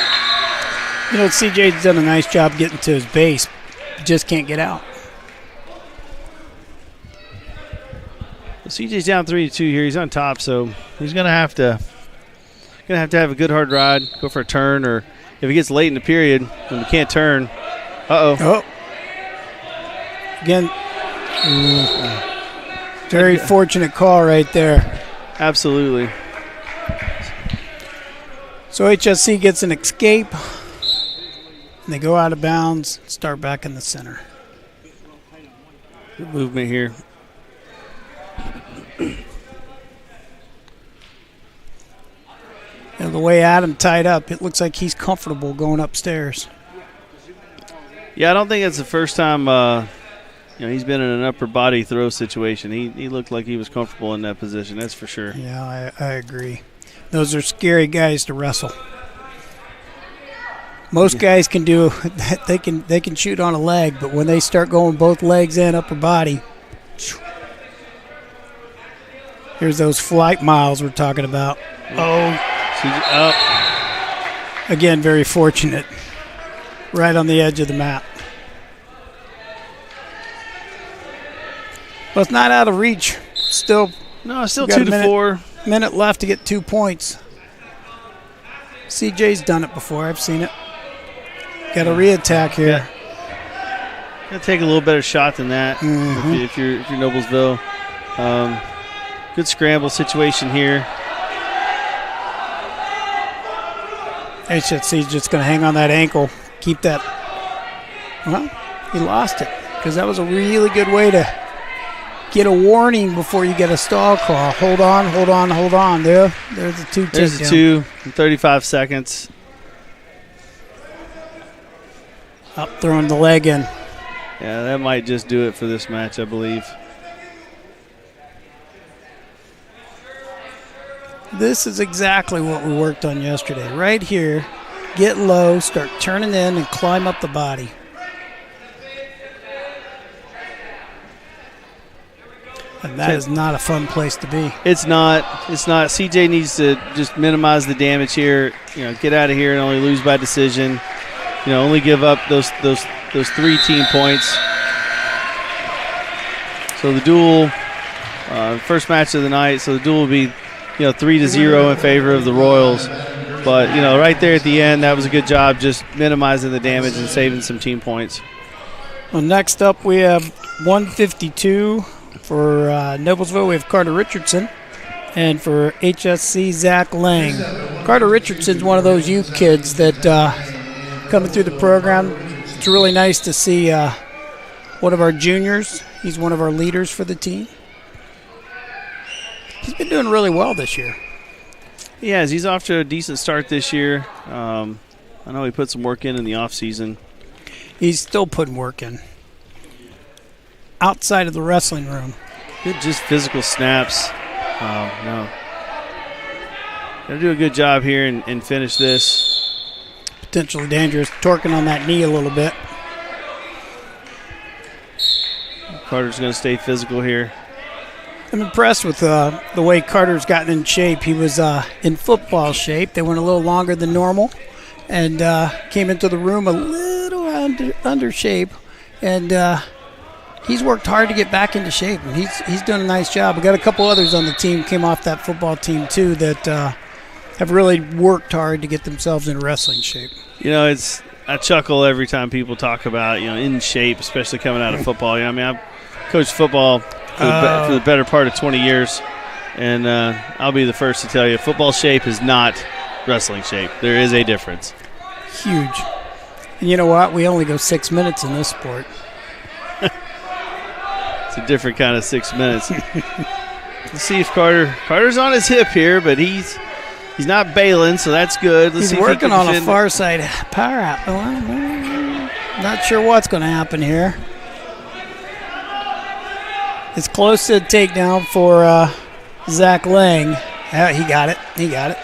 CJ's done a nice job getting to his base, just can't get out. Well, CJ's down 3-2 here. He's on top, so he's gonna have to have a good hard ride, go for a turn, or if he gets late in the period and he can't turn. Oh. Again, very fortunate call right there. Absolutely. So HSC gets an escape, and they go out of bounds, start back in the center. Good movement here. The way Adam tied up, it looks like he's comfortable going upstairs. Yeah, I don't think it's the first time he's been in an upper body throw situation. He looked like he was comfortable in that position, that's for sure. Yeah, I agree. Those are scary guys to wrestle. Most guys can do they can shoot on a leg, but when they start going both legs and upper body, here's those flight miles we're talking about. Again, very fortunate. Right on the edge of the mat. But it's not out of reach. Still 2-4. Minute left to get 2 points. CJ's done it before. I've seen it. Got a re-attack here. Yeah. Gotta take a little better shot than that if you're Noblesville. Good scramble situation here. HCTV's just going to hang on that ankle. Keep that. Well, he lost it because that was a really good way to get a warning before you get a stall call. Hold on. There's the two takedown. There's the 2 in 35 seconds. Up throwing the leg in. Yeah, that might just do it for this match, I believe. This is exactly what we worked on yesterday. Right here, get low, start turning in, and climb up the body. And that is not a fun place to be. It's not. CJ needs to just minimize the damage here. Get out of here and only lose by decision. Only give up those 3 team points. So the duel, first match of the night. So the duel will be, 3-0 in favor of the Royals. But right there at the end, that was a good job, just minimizing the damage and saving some team points. Well, next up we have 152 for Noblesville. We have Carter Richardson, and for HSC, Zach Lang. Carter Richardson's one of those youth kids that coming through the program. It's really nice to see one of our juniors. He's one of our leaders for the team. He's been doing really well this year. He has. He's off to a decent start this year. I know he put some work in the offseason. He's still putting work in. Outside of the wrestling room. Good, just physical snaps. No. Gotta do a good job here and finish this. Potentially dangerous. Torquing on that knee a little bit. Carter's going to stay physical here. I'm impressed with the way Carter's gotten in shape. He was in football shape. They went a little longer than normal and came into the room a little under shape. And he's worked hard to get back into shape, and he's done a nice job. We got a couple others on the team, came off that football team too, that have really worked hard to get themselves in wrestling shape. I chuckle every time people talk about in shape, especially coming out of football. I've coached football for the better part of 20 years, and I'll be the first to tell you, football shape is not wrestling shape. There is a difference. Huge. And you know what? We only go 6 minutes in this sport. It's a different kind of 6 minutes. Let's see if Carter's on his hip here, but he's not bailing, so that's good. Let's he's see working if he on a far side power out. Not sure what's going to happen here. It's close to a takedown for Zach Lang. He got it.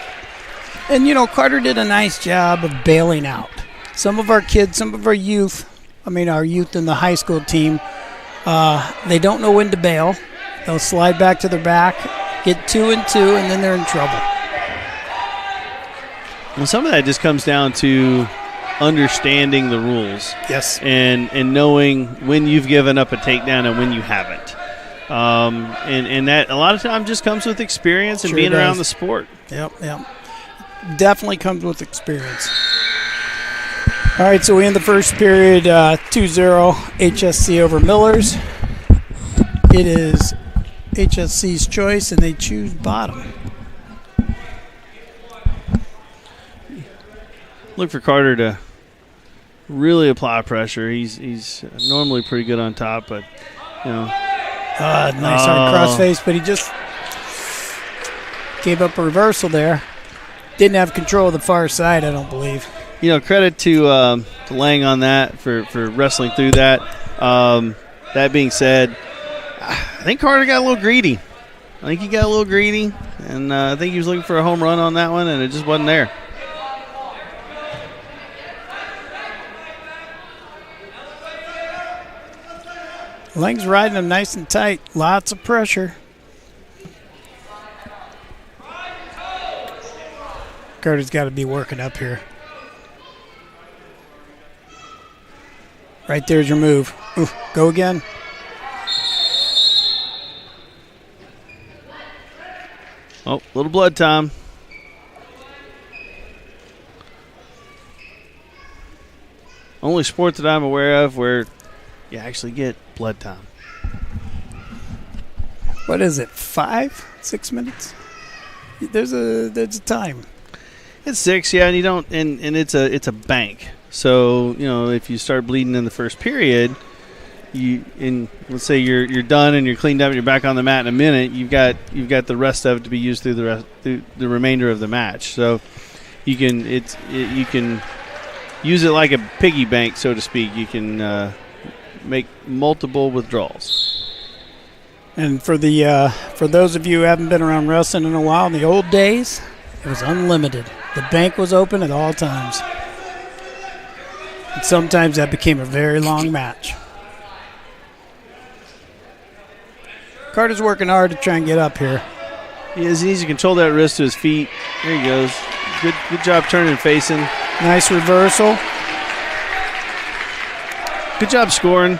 And, Carter did a nice job of bailing out. Some of our kids, our youth in the high school team, they don't know when to bail. They'll slide back to their back, get 2 and 2, and then they're in trouble. Well, some of that just comes down to understanding the rules. Yes. And knowing when you've given up a takedown and when you haven't. And that a lot of times just comes with experience and Sure being does. around the sport. Yep. Definitely comes with experience. All right, so we end the first period 2-0 HSC over Millers. It is HSC's choice, and they choose bottom. Look for Carter to really apply pressure. He's normally pretty good on top, but nice hard crossface, but he just gave up a reversal there. Didn't have control of the far side, I don't believe. Credit to Lang on that for wrestling through that. That being said, I think Carter got a little greedy. And I think he was looking for a home run on that one, and it just wasn't there. Lang's riding him nice and tight. Lots of pressure. Carter's got to be working up here. Right there's your move. Ooh, go again. Oh, little blood time. Only sport that I'm aware of where you actually get blood time. What is it, 5-6 minutes? There's a time. It's 6, yeah, and you don't, and it's a bank. So if you start bleeding in the first period, let's say you're done and you're cleaned up and you're back on the mat in a minute, you've got the rest of it to be used through the remainder of the match. So you can use it like a piggy bank, so to speak. You can make multiple withdrawals. And for those of you who haven't been around wrestling in a while, in the old days, it was unlimited. The bank was open at all times. And sometimes that became a very long match. Carter's working hard to try and get up here. He needs to control that wrist to his feet. There he goes. Good job turning and facing. Nice reversal. Good job scoring.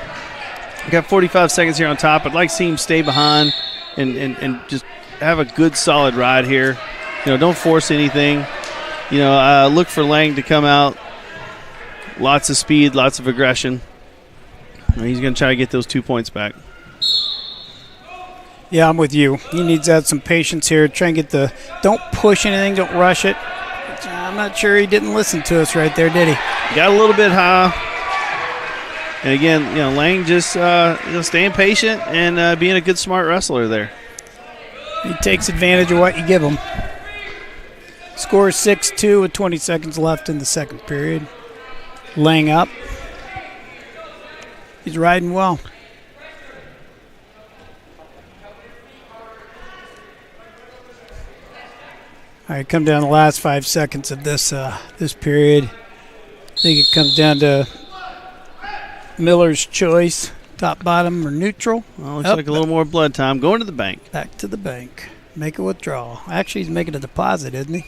We got 45 seconds here on top. I'd like to see him stay behind and just have a good solid ride here. Don't force anything. Look for Lang to come out. Lots of speed, lots of aggression. He's going to try to get those 2 points back. Yeah, I'm with you. He needs to have some patience here. Try and get don't push anything, don't rush it. I'm not sure he didn't listen to us right there, did he? Got a little bit high. And again, Lang just staying patient and being a good, smart wrestler there. He takes advantage of what you give him. Score 6-2 with 20 seconds left in the second period. Lang up. He's riding well. All right, come down the last 5 seconds of this period. I think it comes down to Miller's choice, top, bottom, or neutral. Well, looks like a little more blood time. Going to the bank. Back to the bank. Make a withdrawal. Actually, he's making a deposit, isn't he?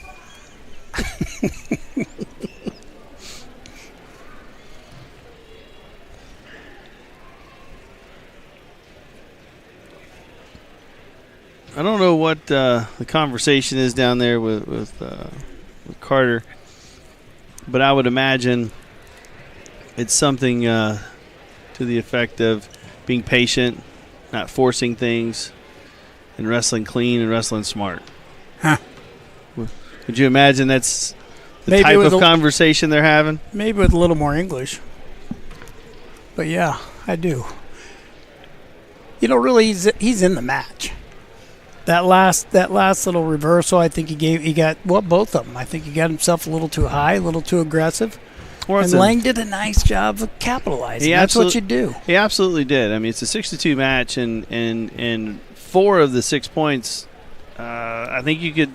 I don't know what the conversation is down there with Carter, but I would imagine it's something to the effect of being patient, not forcing things, and wrestling clean and wrestling smart. Huh. Would you imagine that's the maybe type of conversation they're having? Maybe with a little more English. But yeah, I do. Really, he's in the match. That last little reversal, I think he got both of them. I think he got himself a little too high, a little too aggressive. And Lang did a nice job of capitalizing. That's what you do. He absolutely did. I mean, it's a 6-2 match, and 4 of the 6 points, I think you could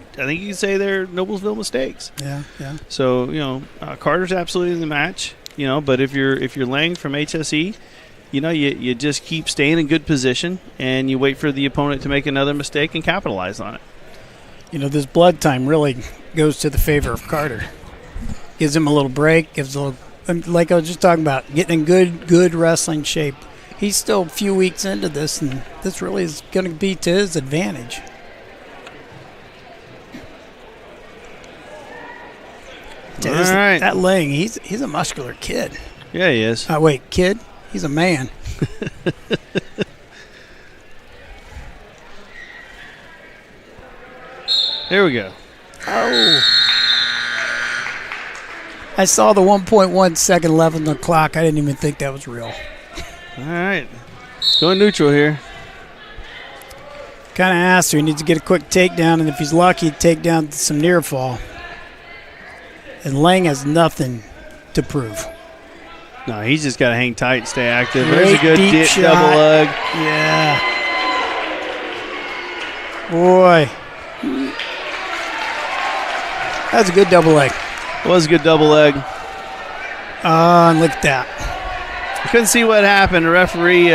say they're Noblesville mistakes. Yeah. So Carter's absolutely in the match. But if you're Lang from HSE, you just keep staying in good position and you wait for the opponent to make another mistake and capitalize on it. This blood time really goes to the favor of Carter. Gives him a little break, gives a little, like I was just talking about, getting in good wrestling shape. He's still a few weeks into this, and this really is going to be to his advantage. All right. That Lang, he's a muscular kid. Yeah, he is. Wait, kid? He's a man. There we go. Oh. I saw the 1.1 second left on the clock. I didn't even think that was real. All right. Going neutral here. Kind of asked her. He needs to get a quick takedown, and if he's lucky, take down some near fall. And Lang has nothing to prove. No, he's just got to hang tight and stay active. Great There's a good deep shot. double leg. Yeah. Boy. That's a good double leg. Was a good double leg. And look at that. I couldn't see what happened. The referee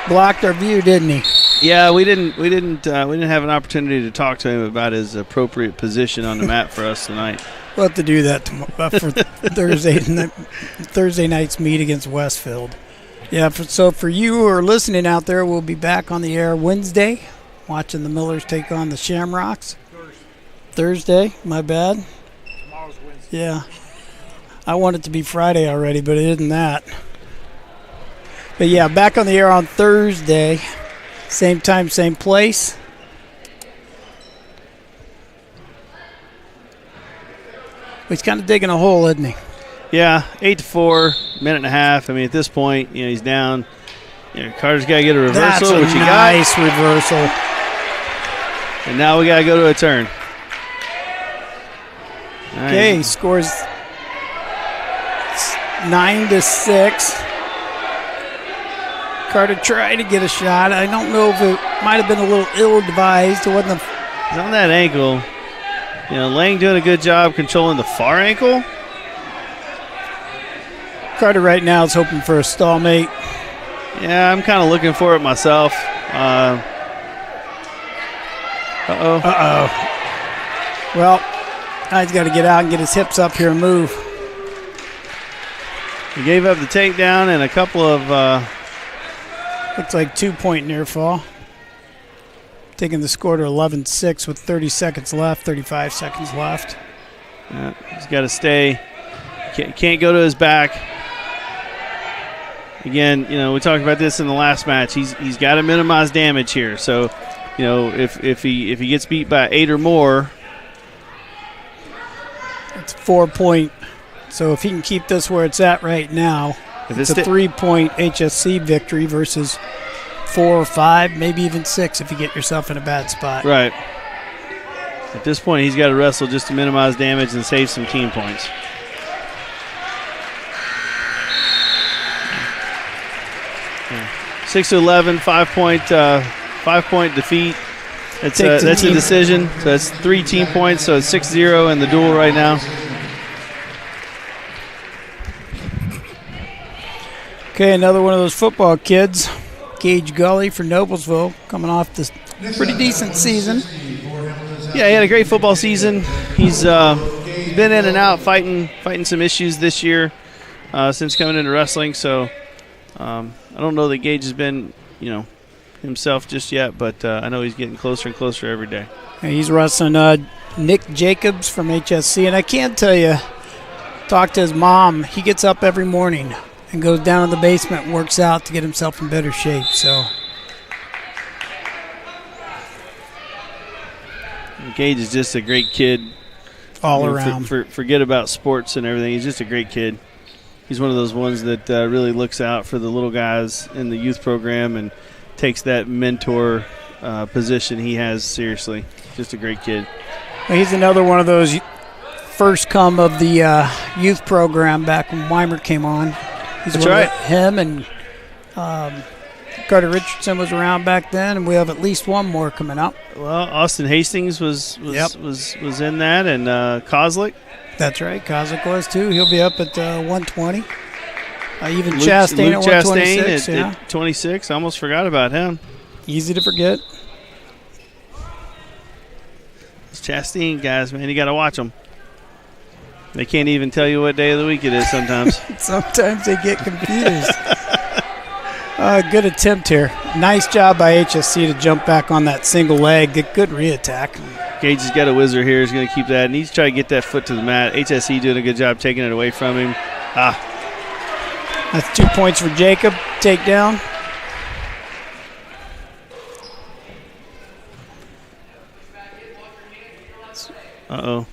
blocked our view, didn't he? Yeah, we didn't have an opportunity to talk to him about his appropriate position on the mat for us tonight. We'll have to do that tomorrow for Thursday night's meet against Westfield. Yeah, so for you who are listening out there, we'll be back on the air Wednesday, watching the Millers take on the Shamrocks. Thursday, my bad. Tomorrow's Wednesday. Yeah. I want it to be Friday already, but it isn't that. But yeah, back on the air on Thursday. Same time, same place. He's kind of digging a hole, isn't he? Yeah, 8-4, minute and a half. I mean, at this point, he's down. Carter's got to get a reversal, That's a nice reversal. And now we got to go to a turn. Okay, scores 9-6. Carter tried to get a shot. I don't know if it might have been a little ill-advised. It wasn't. He's on that ankle. You know, Lang doing a good job controlling the far ankle. Carter right now is hoping for a stallmate. Yeah, I'm kind of looking for it myself. Well, now he's got to get out and get his hips up here and move. He gave up the takedown and a couple of... looks like 2-point near fall. Taking the score to 11-6 with 30 seconds left, 35 seconds left. Yeah, he's got to stay. Can't go to his back. Again, you know, we talked about this in the last match. He's got to minimize damage here. So, you know, if he gets beat by 8 or more, it's 4-point. So if he can keep this where it's at right now, it's a 3-point HSC victory versus 4 or 5, maybe even 6 if you get yourself in a bad spot. Right. At this point, he's got to wrestle just to minimize damage and save some team points. Yeah. 6-11, 5-point defeat. That's a decision. So that's 3 team points. So it's 6-0 in the duel right now. Okay, another one of those football kids. Gage Gully for Noblesville, coming off this pretty decent season. Yeah, he had a great football season. He's been in and out fighting some issues this year since coming into wrestling. So I don't know that Gage has been, you know, himself just yet, but I know he's getting closer and closer every day. Yeah, he's wrestling Nick Jacobs from HSC, and I can't tell you, talk to his mom. He gets up every morning and goes down in the basement and works out to get himself in better shape. So Gage is just a great kid. All around. Forget about sports and everything. He's just a great kid. He's one of those ones that really looks out for the little guys in the youth program and takes that mentor position he has seriously. Just a great kid. He's another one of those first come of the youth program back when Weimer came on. That's right. Him and Carter Richardson was around back then, and we have at least one more coming up. Well, Austin Hastings was in that, and Kozlik. That's right. Kozlik was too. He'll be up at 120. Even Luke Chastain at 126. Chastain at 26. I almost forgot about him. Easy to forget. Those Chastain guys, man, you got to watch them. They can't even tell you what day of the week it is sometimes. Sometimes they get confused. Good attempt here. Nice job by HSC to jump back on that single leg. Good re-attack. Gage has got a whizzer here. He's going to keep that. And he's trying to get that foot to the mat. HSC doing a good job taking it away from him. That's 2 points for Jacob. Takedown. Uh-oh.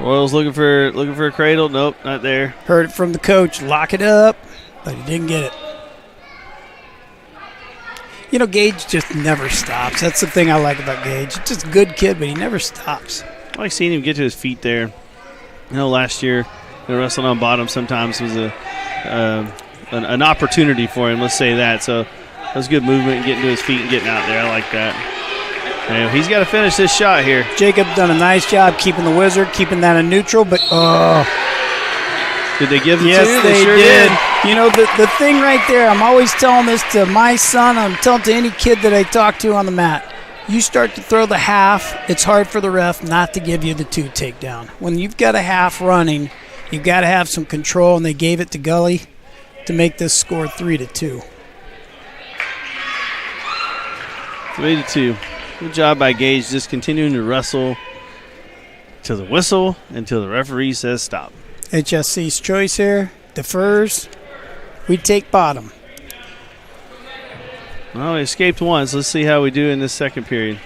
Royals looking for a cradle. Nope, not there. Heard it from the coach. Lock it up, but he didn't get it. You know, Gage just never stops. That's the thing I like about Gage. Just a good kid, but he never stops. I like seeing him get to his feet there. You know, last year, wrestling on bottom sometimes was an opportunity for him. Let's say that. So that was good movement and getting to his feet and getting out there. I like that. And he's got to finish this shot here. Jacob done a nice job keeping the wizard, keeping that in neutral, but did they give it to you? Yes, they sure did. You know, the thing right there, I'm always telling this to my son, I'm telling to any kid that I talk to on the mat. You start to throw the half, it's hard for the ref not to give you the 2 takedown. When you've got a half running, you've got to have some control, and they gave it to Gully to make this score 3-2. 3-2. Good job by Gage, just continuing to wrestle to the whistle until the referee says stop. HSC's choice here, defers. We take bottom. Well, we escaped once. Let's see how we do in this second period.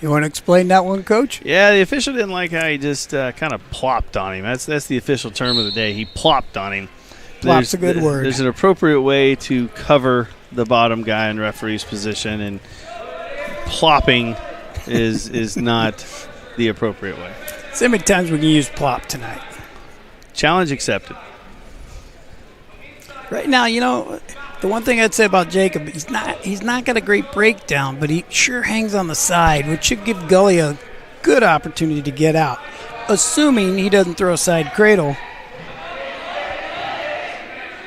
You want to explain that one, Coach? Yeah, the official didn't like how he just kind of plopped on him. That's the official term of the day. He plopped on him. Plop's a good word. There's an appropriate way to cover the bottom guy in referee's position, and plopping is not the appropriate way. See how many times we can use plop tonight. Challenge accepted. Right now, the one thing I'd say about Jacob, he's not got a great breakdown, but he sure hangs on the side, which should give Gully a good opportunity to get out, assuming he doesn't throw a side cradle.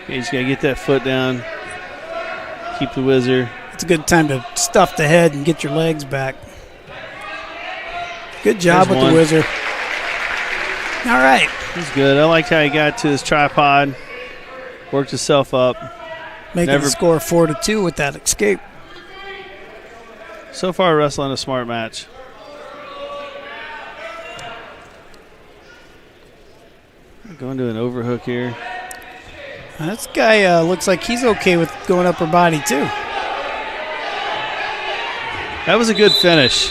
You just got to get that foot down, keep the whizzer. It's a good time to stuff the head and get your legs back. Good job with the whizzer. All right. He's good. I liked how he got to his tripod, worked himself up. Making the score 4-2 with that escape. So far, wrestling a smart match. Going to an overhook here. This guy looks like he's okay with going upper body, too. That was a good finish.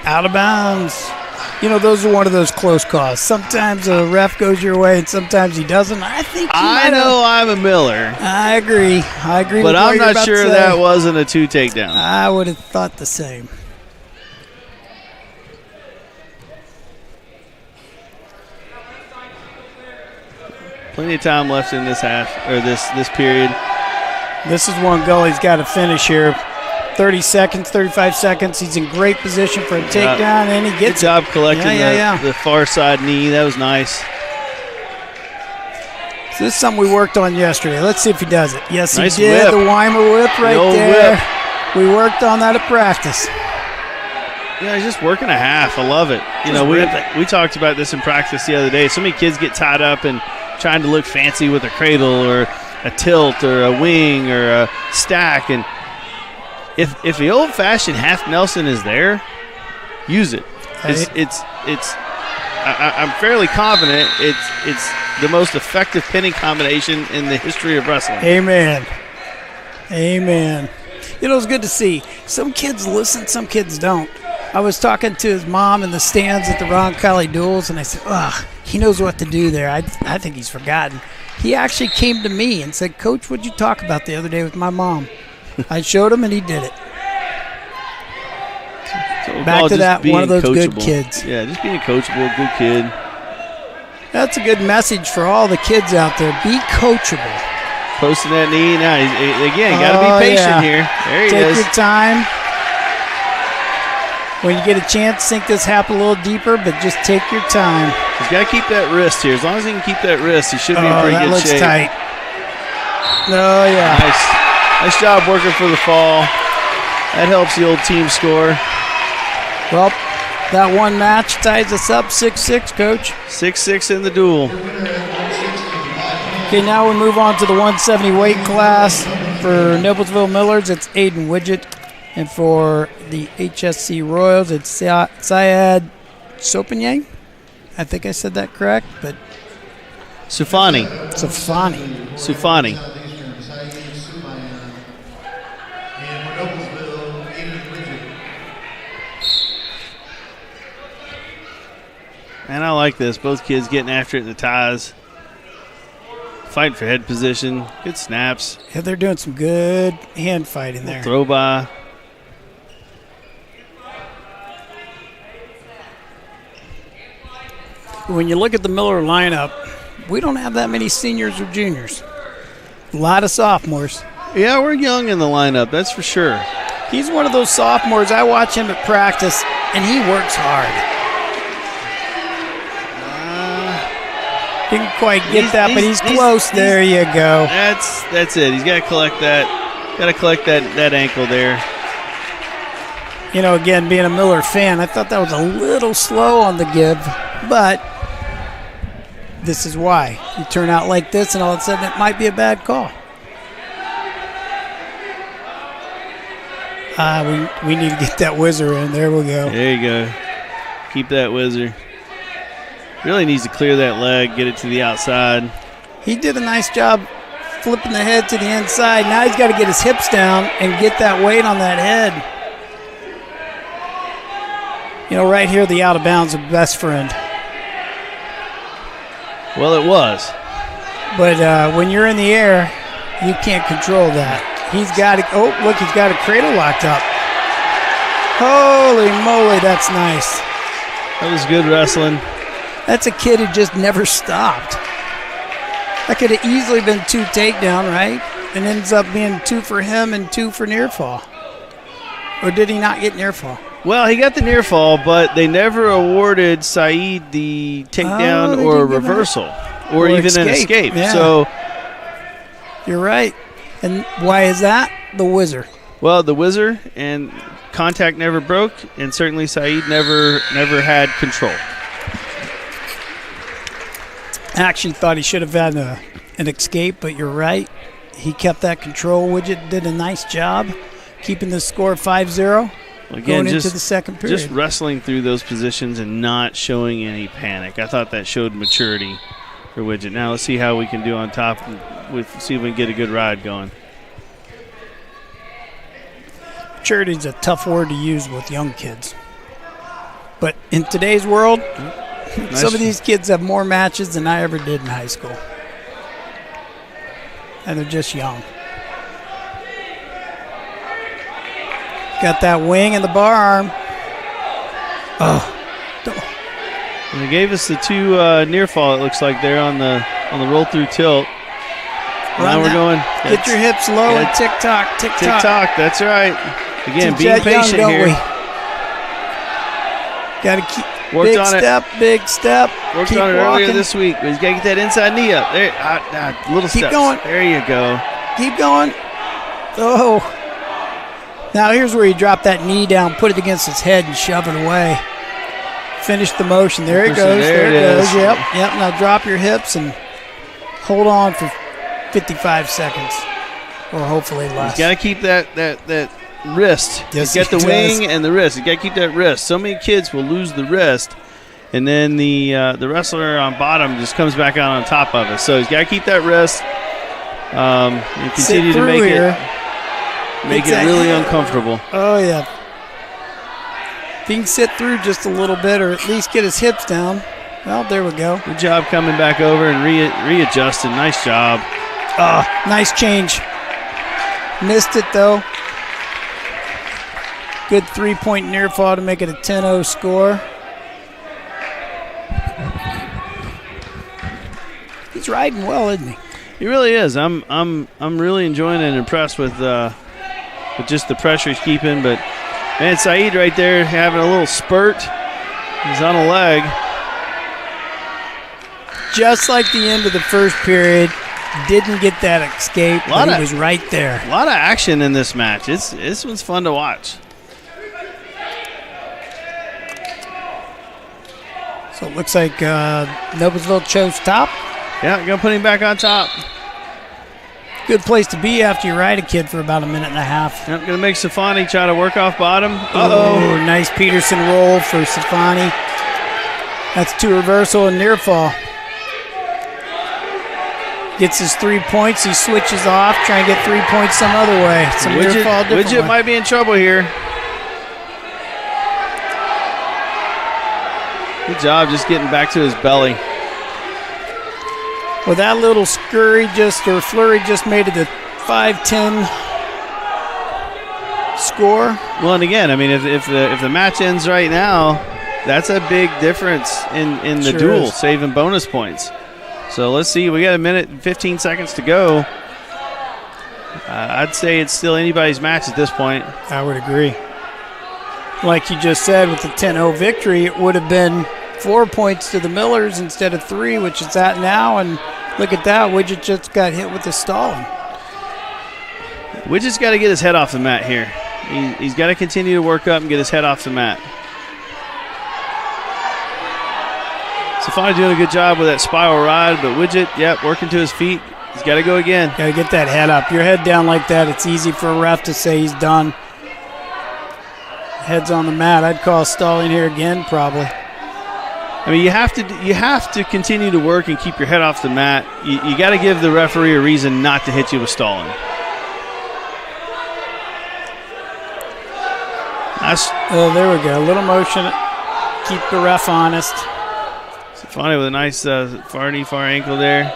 Out of bounds. Those are one of those close calls. Sometimes a ref goes your way and sometimes he doesn't. I know I'm a Miller. I agree. But I'm not sure that wasn't a 2 takedown. I would have thought the same. Plenty of time left in this half or this period. This is one Gully's got to finish here. 30 seconds, 35 seconds. He's in great position for a takedown, and he gets Good job collecting the far side knee. That was nice. So this is something we worked on yesterday. Let's see if he does it. Yes, nice he did. Whip. The Weimer whip right there. Whip. We worked on that at practice. Yeah, he's just working a half. I love it. We talked about this in practice the other day. So many kids get tied up and trying to look fancy with a cradle or a tilt or a wing or a stack, and if the old-fashioned half Nelson is there, use it. I'm fairly confident it's the most effective pinning combination in the history of wrestling. Amen. It's good to see. Some kids listen, some kids don't. I was talking to his mom in the stands at the Roncalli duels, and I said, he knows what to do there. I think he's forgotten. He actually came to me and said, Coach, what'd you talk about the other day with my mom? I showed him, and he did it. So back to that, one of those coachable. Good kids. Yeah, just being a coachable, good kid. That's a good message for all the kids out there. Be coachable. Posting that knee. Now, again, got to be patient here. There he is. Take your time. When you get a chance, sink this half a little deeper, but just take your time. He's got to keep that wrist here. As long as he can keep that wrist, he should be in pretty good shape. That looks tight. Oh, yeah. Nice job working for the fall. That helps the old team score. Well, that one match ties us up 6-6, Coach. 6-6 in the duel. Okay, now we move on to the 170 weight class. For Noblesville Millers, it's Aiden Widget. And for the HSC Royals, it's Syed Sopanyang. I think I said that correct, but Sufani. And I like this. Both kids getting after it in the ties. Fighting for head position. Good snaps. Yeah, they're doing some good hand fighting there. Throw by. When you look at the Miller lineup, we don't have that many seniors or juniors. A lot of sophomores. Yeah, we're young in the lineup, that's for sure. He's one of those sophomores. I watch him at practice, and he works hard. Didn't quite get that, but he's close. There you go. That's it. He's got to collect that. Got to collect that ankle there. Again, being a Miller fan, I thought that was a little slow on the give, but this is why. You turn out like this, and all of a sudden it might be a bad call. We need to get that whizzer in. There we go. There you go. Keep that whizzer. Really needs to clear that leg, get it to the outside. He did a nice job flipping the head to the inside. Now he's got to get his hips down and get that weight on that head. Right here, the out of bounds of best friend. Well, it was. But when you're in the air, you can't control that. He's got it. Oh, look, he's got a cradle locked up. Holy moly, that's nice. That was good wrestling. That's a kid who just never stopped. That could have easily been 2 takedown, right? And ends up being 2 for him and 2 for near fall. Or did he not get near fall? Well, he got the near fall, but they never awarded Saeed the takedown or a reversal or even an escape. Yeah. So you're right. And why is that? The whizzer. Well, the whizzer and contact never broke, and certainly Saeed never had control. I actually thought he should have had an escape, but you're right. He kept that control. Widget did a nice job keeping the score 5-0 going into the second period. Just wrestling through those positions and not showing any panic. I thought that showed maturity for Widget. Now let's see how we can do on top. See if we can get a good ride going. Maturity is a tough word to use with young kids. But in today's world, some of these kids have more matches than I ever did in high school. And they're just young. Got that wing and the bar arm. Oh. And they gave us the 2 near fall, it looks like, there on the roll through tilt. Now we're going. Get your hips low and tick-tock, tick-tock. Tick-tock, that's right. Again, being patient young, here. Got to keep big step. Worked keep on it walking. earlier this week, but he's got to get that inside knee up. There, little keep steps. Going. There you go. Keep going. Oh. Now here's where you drop that knee down, put it against his head, and shove it away. Finish the motion. There it goes. There it goes. Yep. Now drop your hips and hold on for 55 seconds, or hopefully less. He's got to keep that wrist. Yes, he's got the wing and the wrist. He's got to keep that wrist. So many kids will lose the wrist, and then the wrestler on bottom just comes back out on top of it. So he's got to keep that wrist and continue to make it really uncomfortable. Oh, yeah. If he can sit through just a little bit or at least get his hips down. Well, there we go. Good job coming back over and readjusting. Nice job. Nice change. Missed it, though. Good 3-point near fall to make it a 10-0 score. He's riding well, isn't he? He really is. I'm really enjoying and impressed with just the pressure he's keeping. But man, Saeed right there having a little spurt. He's on a leg. Just like the end of the first period, didn't get that escape, but he was right there. A lot of action in this match. This one's fun to watch. So it looks like Noblesville chose top. Yeah, gonna put him back on top. Good place to be after you ride a kid for about a minute and a half. Yep, gonna make Safani try to work off bottom. Uh-oh. Nice Peterson roll for Safani. That's 2 reversal and near fall. Gets his 3 points. He switches off, trying to get 3 points some other way. Some near fall different Widget way. might be in trouble here. Good job just getting back to his belly. Well, that little flurry just made it a 5-10 score. Well, and again, I mean, if the match ends right now, that's a big difference in the duel, saving bonus points. So let's see. We got a minute and 15 seconds to go. I'd say it's still anybody's match at this point. I would agree. Like you just said, with the 10-0 victory, it would have been 4 points to the Millers instead of 3, which it's at now. And look at that. Widget just got hit with the stalling. Widget's got to get his head off the mat here. He's got to continue to work up and get his head off the mat. Safani doing a good job with that spiral ride, but Widget, working to his feet. He's got to go again. Got to get that head up. Your head down like that, it's easy for a ref to say he's done. Head's on the mat. I'd call stalling here again, probably. I mean, you have to continue to work and keep your head off the mat. You got to give the referee a reason not to hit you with stalling. Oh, there we go. A little motion. Keep the ref honest. Safani with a nice far knee, far ankle there.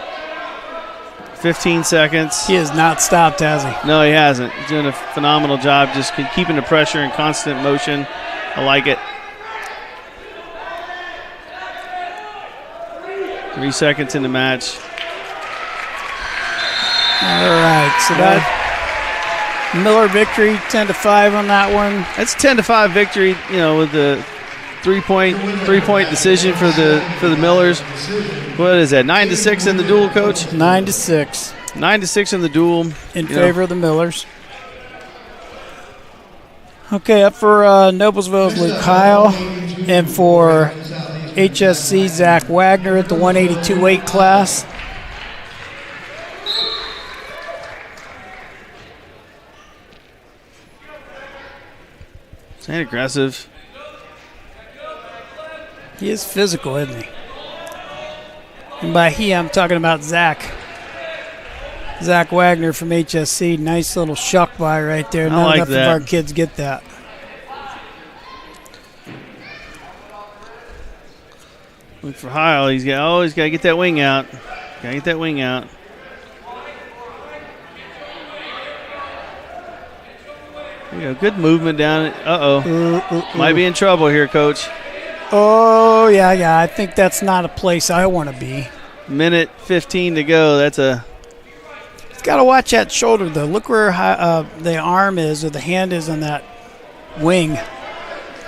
15 seconds. He has not stopped, has he? No, he hasn't. He's doing a phenomenal job just keeping the pressure in constant motion. I like it. 3 seconds in the match. All right, so that Miller victory, 10-5 on that one. That's 10-5 victory, with the three-point decision for the Millers. What is that? 9-6 in the duel, Coach. 9-6. 9-6 in the duel in favor of the Millers. Okay, up for Noblesville is Luke Heil, and for HSC Zach Wagner at the 182 weight class. Staying aggressive. He is physical, isn't he? And by he, I'm talking about Zach. Zach Wagner from HSC. Nice little shuck by right there. Not like enough that. of our kids get that. Look for Heil. He's got to get that wing out. Got to get that wing out. Good movement down. Might be in trouble here, Coach. Oh, yeah. I think that's not a place I want to be. Minute 15 to go. He's got to watch that shoulder, though. Look where the arm is or the hand is on that wing.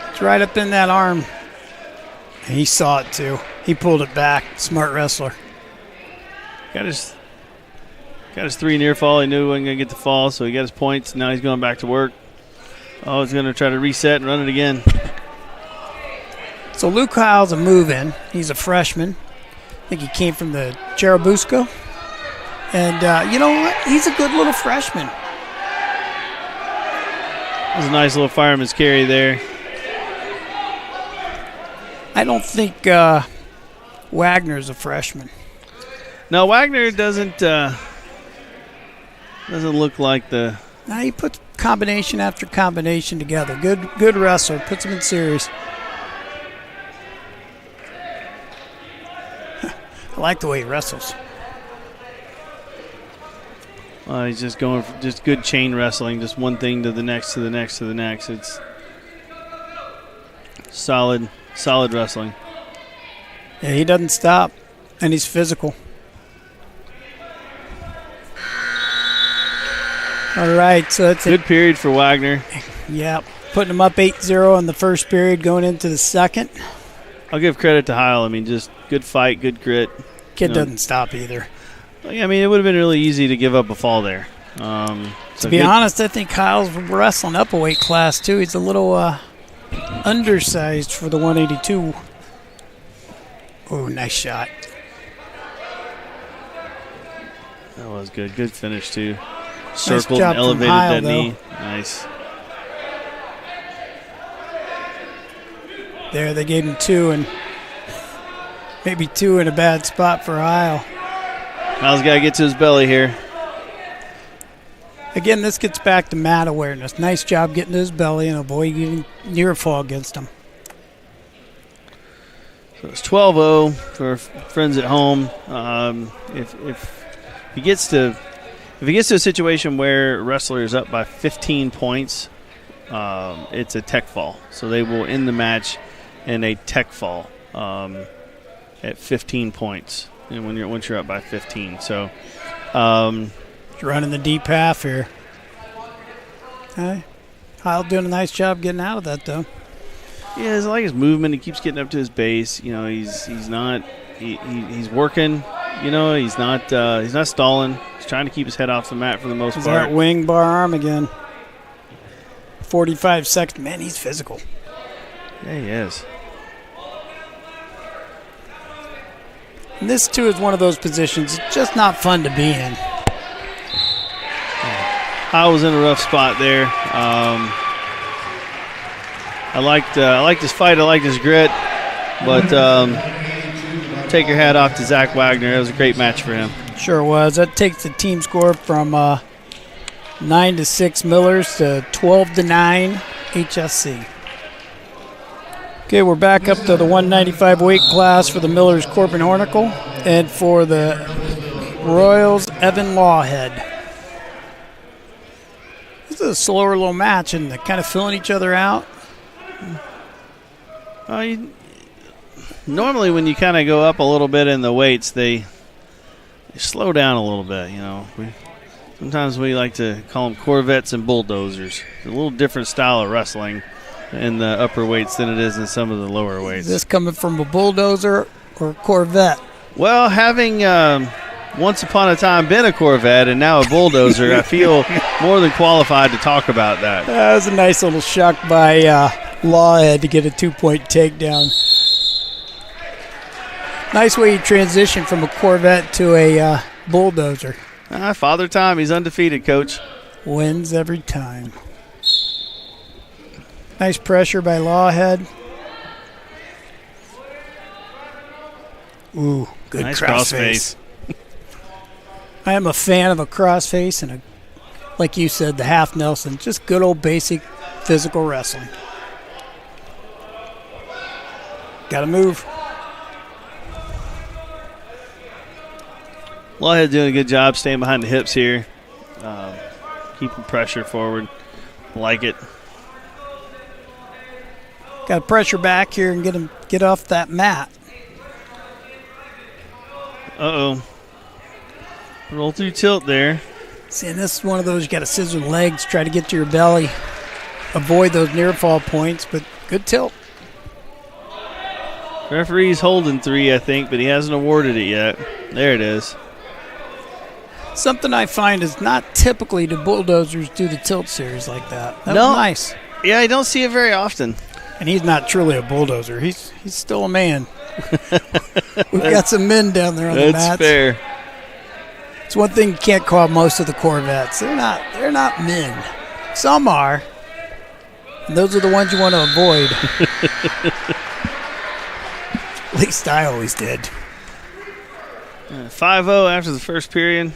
It's right up in that arm. And he saw it, too. He pulled it back. Smart wrestler. Got his 3 near fall. He knew he wasn't going to get the fall, so he got his points. Now he's going back to work. Oh, he's going to try to reset and run it again. So Luke Heil's a move-in. He's a freshman. I think he came from the Cherubusco. And you know what? He's a good little freshman. That was a nice little fireman's carry there. I don't think Wagner's a freshman. No, Wagner doesn't look like the... Now he puts combination after combination together. Good wrestler. Puts him in series. I like the way he wrestles. He's just going for just good chain wrestling, just one thing to the next, to the next, to the next. It's solid wrestling. Yeah, he doesn't stop, and he's physical. All right, so it's good period for Wagner. Yeah, putting him up 8-0 in the first period, going into the second. I'll give credit to Heil. I mean, just good fight, good grit. Kid doesn't stop either. I mean, it would have been really easy to give up a fall there. To be honest, I think Heil's wrestling up a weight class, too. He's a little undersized for the 182. Oh, nice shot. That was good. Good finish, too. Circled nice and elevated Heil, that though. knee. Nice. There, they gave him 2, and maybe 2 in a bad spot for Heil. Heil's got to get to his belly here. Again, this gets back to mat awareness. Nice job getting to his belly and avoiding getting near fall against him. So it's 12-0 for friends at home. If he gets to a situation where a wrestler is up by 15 points, it's a tech fall. So they will end the match in a tech fall at 15 points. And once you're up by 15, so running the deep half here. Okay. Heil doing a nice job getting out of that, though. Yeah, I like his movement. He keeps getting up to his base. He's working. He's not stalling. He's trying to keep his head off the mat for the most part. That wing bar arm again. 45 seconds. Man, he's physical. Yeah, he is. And this, too, is one of those positions. It's just not fun to be in. I was in a rough spot there. I liked his fight. I liked his grit. But take your hat off to Zach Wagner. It was a great match for him. Sure was. That takes the team score from 9-6 Millers to 12-9 HSC. Okay, we're back up to the 195 weight class for the Millers Corbin Hornicle. And for the Royals Evan Lawhead. This is a slower little match, and they're kind of filling each other out. Normally when you kind of go up a little bit in the weights, they slow down a little bit, Sometimes we like to call them Corvettes and bulldozers. It's a little different style of wrestling in the upper weights than it is in some of the lower weights. Is this coming from a bulldozer or a Corvette? Well, having once upon a time been a Corvette and now a bulldozer, I feel more than qualified to talk about that. That was a nice little shock by Lawhead to get a 2-point takedown. Nice way you transition from a Corvette to a bulldozer. Father Time, he's undefeated, Coach. Wins every time. Nice pressure by Lawhead. Ooh, good nice crossface. I am a fan of a crossface and, like you said, the half Nelson. Just good old basic physical wrestling. Got to move. Lawhead doing a good job staying behind the hips here. Keeping pressure forward. Like it. Got to pressure back here and get off that mat. Uh-oh. Roll through tilt there. See, and this is one of those you got to scissor legs, try to get to your belly. Avoid those near fall points, but good tilt. Referee's holding 3, I think, but he hasn't awarded it yet. There it is. Something I find is not typically do bulldozers do the tilt series like that. That No. was nice. Yeah, I don't see it very often. And he's not truly a bulldozer. He's still a man. We've got some men down there on the mats. That's fair. It's one thing you can't call most of the Corvettes. They're not men. Some are. And those are the ones you want to avoid. At least I always did. 5-0 after the first period.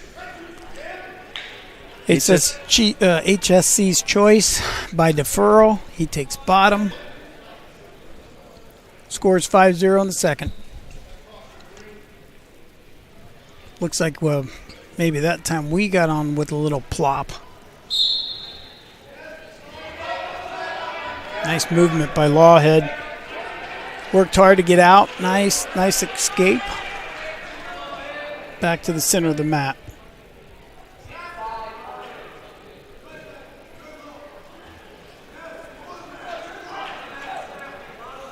HSC's choice by deferral. He takes bottom. Scores 5-0 in the second. Looks like maybe that time we got on with a little plop. Nice movement by Lawhead. Worked hard to get out. Nice escape. Back to the center of the mat.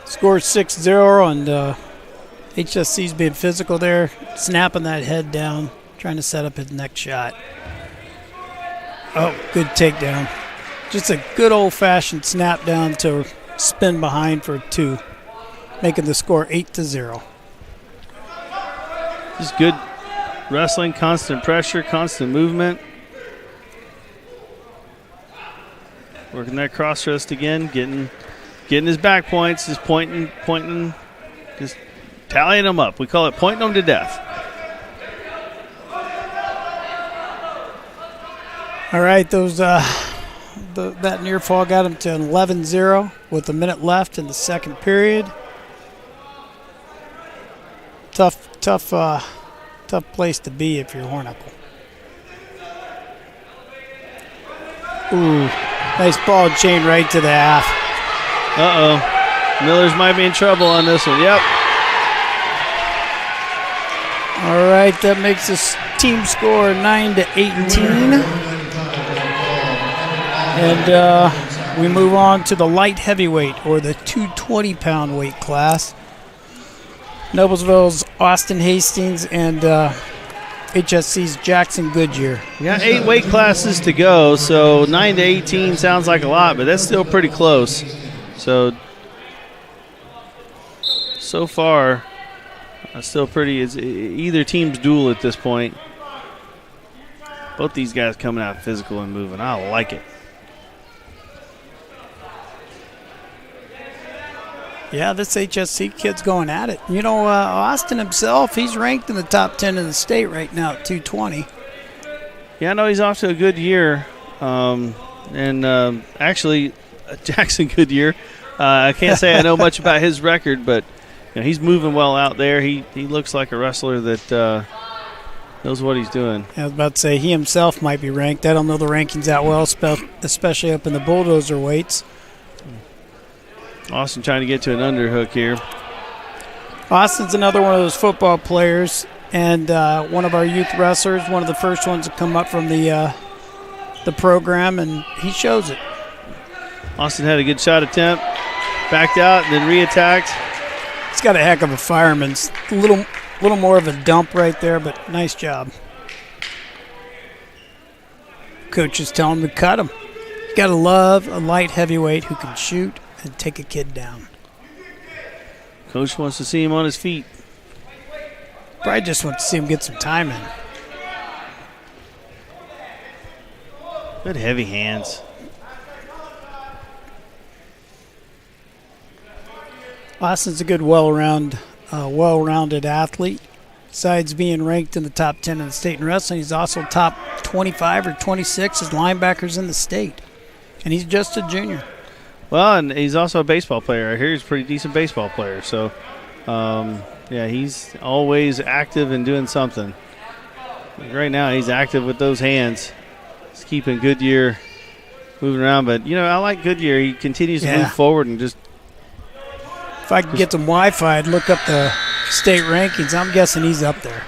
Score 6-0, and HSC's being physical there, snapping that head down, trying to set up his next shot. Oh, good takedown. Just a good old-fashioned snap down to spin behind for 2, making the score 8-0. Just good wrestling, constant pressure, constant movement. Working that cross thrust again, getting his back points, just pointing, just tallying them up. We call it pointing them to death. All right, those that near fall got him to 11-0 with a minute left in the second period. Tough place to be if you're Hornicle. Ooh, nice ball chain right to the half. Uh-oh. Millers might be in trouble on this one. Yep. All right, that makes this team score 9-18. And we move on to the light heavyweight, or the 220-pound weight class. Noblesville's Austin Hastings and HSC's Jackson Goodyear. We got 8 weight classes to go, so 9-18 sounds like a lot, but that's still pretty close. So far, still pretty. It's either team's duel at this point. Both these guys coming out physical and moving. I like it. Yeah, this HSC kid's going at it. You know, Austin himself, he's ranked in the top 10 in the state right now at 220. Yeah, I know he's off to a good year. Actually, Jackson Goodyear. I can't say I know much about his record, but he's moving well out there. He looks like a wrestler that Knows what he's doing. I was about to say he himself might be ranked. I don't know the rankings that well, especially up in the bulldozer weights. Austin trying to get to an underhook here. Austin's another one of those football players, and one of our youth wrestlers, one of the first ones to come up from the program, and he shows it. Austin had a good shot attempt, backed out, and then re-attacked. He's got a heck of a fireman. It's a little more of a dump right there, but nice job. Coach is telling him to cut him. You got to love a light heavyweight who can shoot and take a kid down. Coach wants to see him on his feet. Probably just wants to see him get some time in. Good heavy hands. Austin's a good well-rounded athlete. Besides being ranked in the top 10 in the state in wrestling, he's also top 25 or 26 as linebackers in the state. And he's just a junior. Well, and he's also a baseball player. I hear he's a pretty decent baseball player. So, yeah, he's always active and doing something. Right now, he's active with those hands. He's keeping Goodyear moving around. But, I like Goodyear. He continues to move forward and just. If I could get some Wi-Fi, I'd look up the state rankings. I'm guessing he's up there.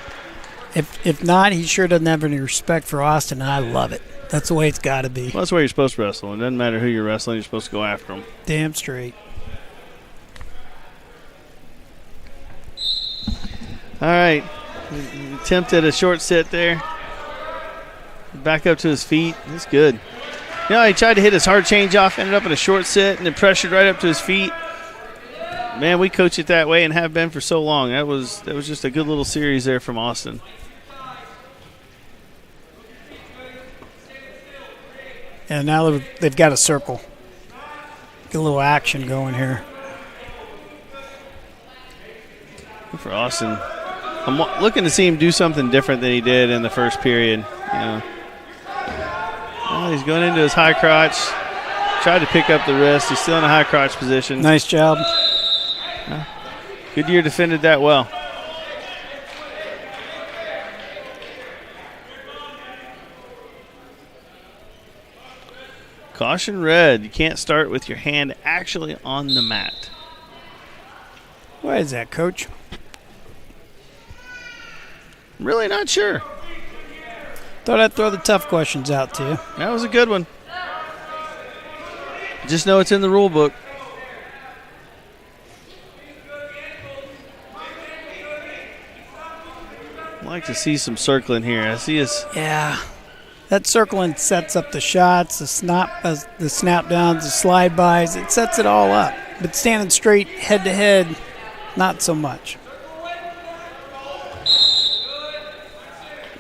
If not, he sure doesn't have any respect for Austin, and I love it. That's the way it's got to be. Well, that's where you're supposed to wrestle. It doesn't matter who you're wrestling. You're supposed to go after them. Damn straight. All right. Attempted a short sit there. Back up to his feet. That's good. He tried to hit his hard change off, ended up in a short sit, and then pressured right up to his feet. Man, we coach it that way and have been for so long. That was just a good little series there from Austin. And now they've got a circle. Get a little action going here. Good for Austin. I'm looking to see him do something different than he did in the first period. Well, he's going into his high crotch. Tried to pick up the wrist. He's still in a high crotch position. Nice job. Goodyear defended that well. Caution red. You can't start with your hand actually on the mat. Why is that, Coach? I'm really not sure. Thought I'd throw the tough questions out to you. That was a good one. Just know it's in the rule book. I'd like to see some circling here. I see us. Yeah. That circling sets up the shots, the snap downs, the slide bys. It sets it all up. But standing straight head to head, not so much.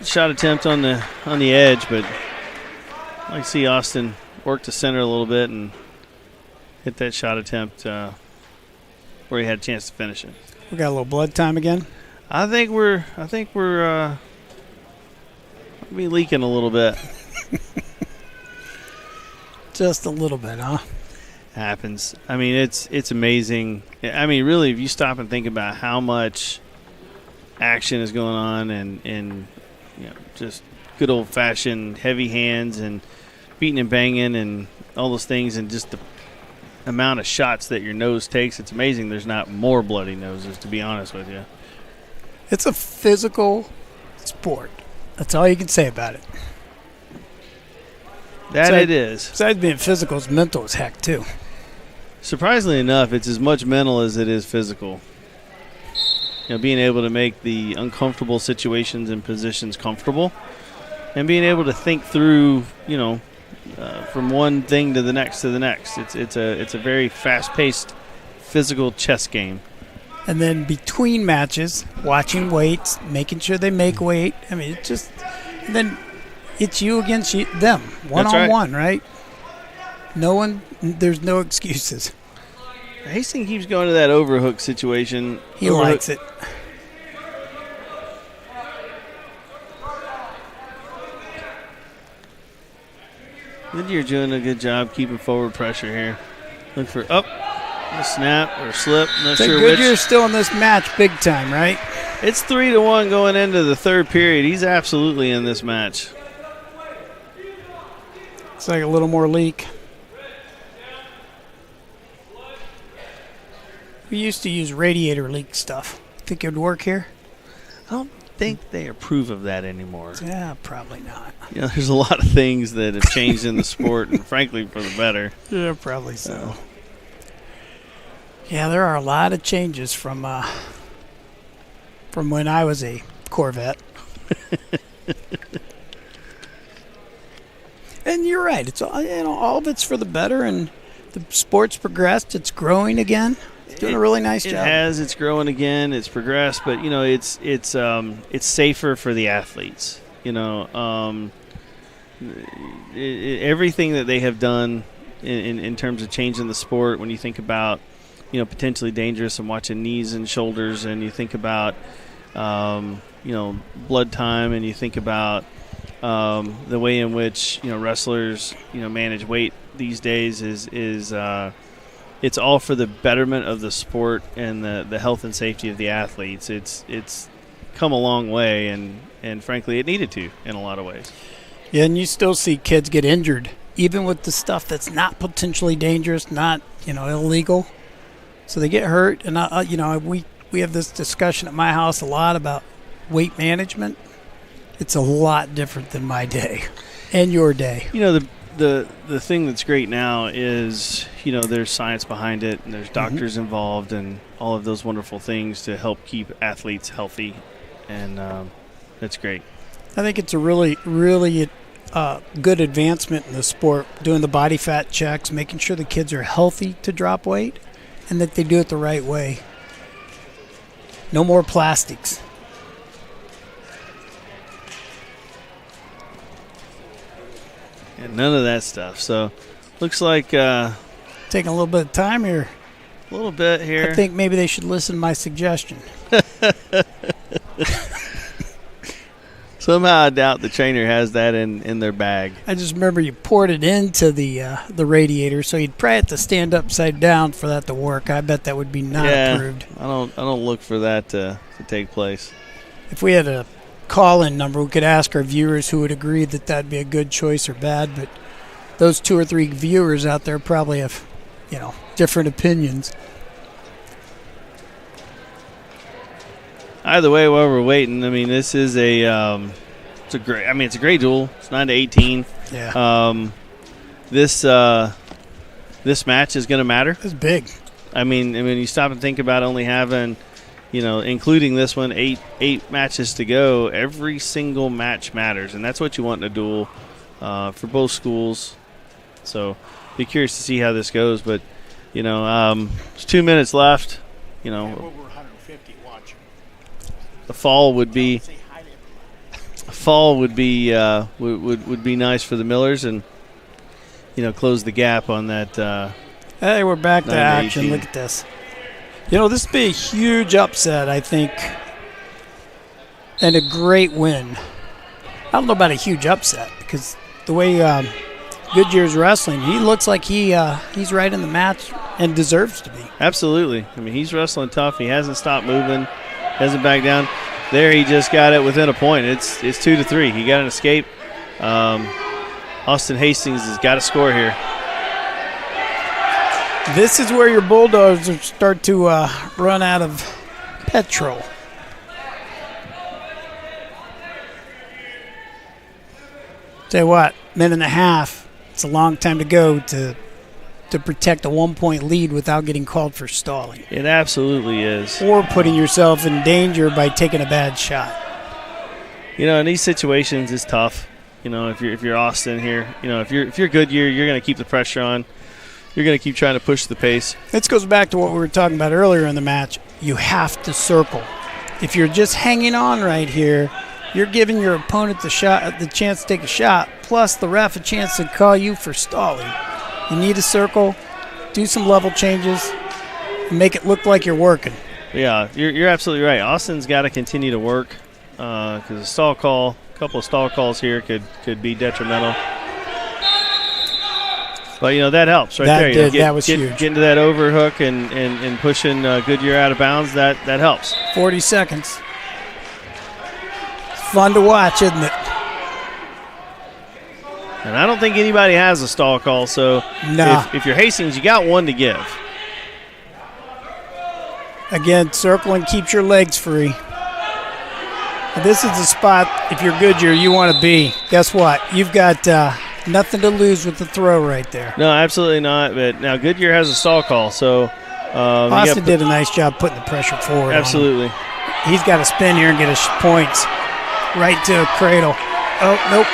Shot attempt on the edge, but I like to see Austin work the center a little bit and hit that shot attempt where he had a chance to finish it. We got a little blood time again. I think we're be leaking a little bit. Just a little bit, huh? Happens. I mean, it's amazing. I mean, really, if you stop and think about how much action is going on and just good old-fashioned heavy hands and beating and banging and all those things and just the amount of shots that your nose takes, it's amazing there's not more bloody noses, to be honest with you. It's a physical sport. That's all you can say about it. It is. Besides being physical, it's mental as heck, too. Surprisingly enough, it's as much mental as it is physical. Being able to make the uncomfortable situations and positions comfortable and being able to think through, from one thing to the next to the next. It's a very fast-paced physical chess game. And then between matches, watching weights, making sure they make weight. I mean, it's just – and then it's you against them, one-on-one, right? No one – there's no excuses. Hastings keeps going to that overhook situation. He likes it. Goodyear doing a good job keeping forward pressure here. Look for up. A snap or slip. Not So sure Goodyear's which. still in this match big time, right? It's 3-1 going into the third period. He's absolutely in this match. It's like a little more leak. We used to use radiator leak stuff. Think it would work here? I don't think they approve of that anymore. Yeah, probably not. You know, there's a lot of things that have changed in the sport, and frankly, for the better. Yeah, probably so. Yeah, there are a lot of changes from when I was a Corvette. And you're right. It's all, all of it's for the better, and the sport's progressed. It's growing again. It's doing a really nice job. It has. It's growing again. It's progressed, but it's safer for the athletes. Everything that they have done in terms of changing the sport. When you think about potentially dangerous and watching knees and shoulders, and you think about blood time, and you think about the way in which wrestlers manage weight these days is it's all for the betterment of the sport and the health and safety of the athletes. It's come a long way, and frankly, it needed to in a lot of ways. Yeah, and you still see kids get injured, even with the stuff that's not potentially dangerous, not illegal. So they get hurt, and we have this discussion at my house a lot about weight management. It's a lot different than my day and your day. The thing that's great now is there's science behind it, and there's doctors involved, and all of those wonderful things to help keep athletes healthy, and that's great. I think it's a really, really good advancement in the sport, doing the body fat checks, making sure the kids are healthy to drop weight, and that they do it the right way. No more plastics. And none of that stuff. So, looks like taking a little bit of time here. A little bit here. I think maybe they should listen to my suggestion. Somehow I doubt the trainer has that in their bag. I just remember you poured it into the radiator, so you'd probably have to stand upside down for that to work. I bet that would be not approved. I don't look for that to take place. If we had a call-in number, we could ask our viewers who would agree that that'd be a good choice or bad, but those 2 or 3 viewers out there probably have different opinions. Either way, while we're waiting, this is it's a great duel. It's 9-18. Yeah. This match is going to matter. It's big. You stop and think about only having, including this one, eight matches to go. Every single match matters, and that's what you want in a duel for both schools. So, be curious to see how this goes. But, there's 2 minutes left. A fall would be nice for the Millers, and close the gap on that. Hey, we're back to action. Look at this. This would be a huge upset, I think, and a great win. I don't know about a huge upset, because the way Goodyear's wrestling, he looks like he's right in the match and deserves to be. Absolutely. He's wrestling tough. He hasn't stopped moving. Hasn't backed down. There, he just got it within a point. It's 2-3. He got an escape. Austin Hastings has got to score here. This is where your Bulldogs start to run out of petrol. Tell you what, minute and a half. It's a long time to go to protect a 1-point lead without getting called for stalling. It absolutely is. Or putting yourself in danger by taking a bad shot. In these situations, it's tough. If you're Austin here, if you're Goodyear, you're going to keep the pressure on. You're going to keep trying to push the pace. This goes back to what we were talking about earlier in the match. You have to circle. If you're just hanging on right here, you're giving your opponent the chance to take a shot, plus the ref a chance to call you for stalling. You need to circle, do some level changes, and make it look like you're working. Yeah, you're absolutely right. Austin's got to continue to work because a couple of stall calls here could be detrimental. But, that helps right there. That was huge. Getting to that overhook and pushing Goodyear out of bounds, that helps. 40 seconds. It's fun to watch, isn't it? And I don't think anybody has a stall call, so if you're Hastings, you got one to give. Again, circling keeps your legs free. This is the spot, if you're Goodyear, you want to be. Guess what? You've got nothing to lose with the throw right there. No, absolutely not. But now Goodyear has a stall call, so Austin did a nice job putting the pressure forward. Absolutely. He's got to spin here and get his points right to cradle. Oh, nope.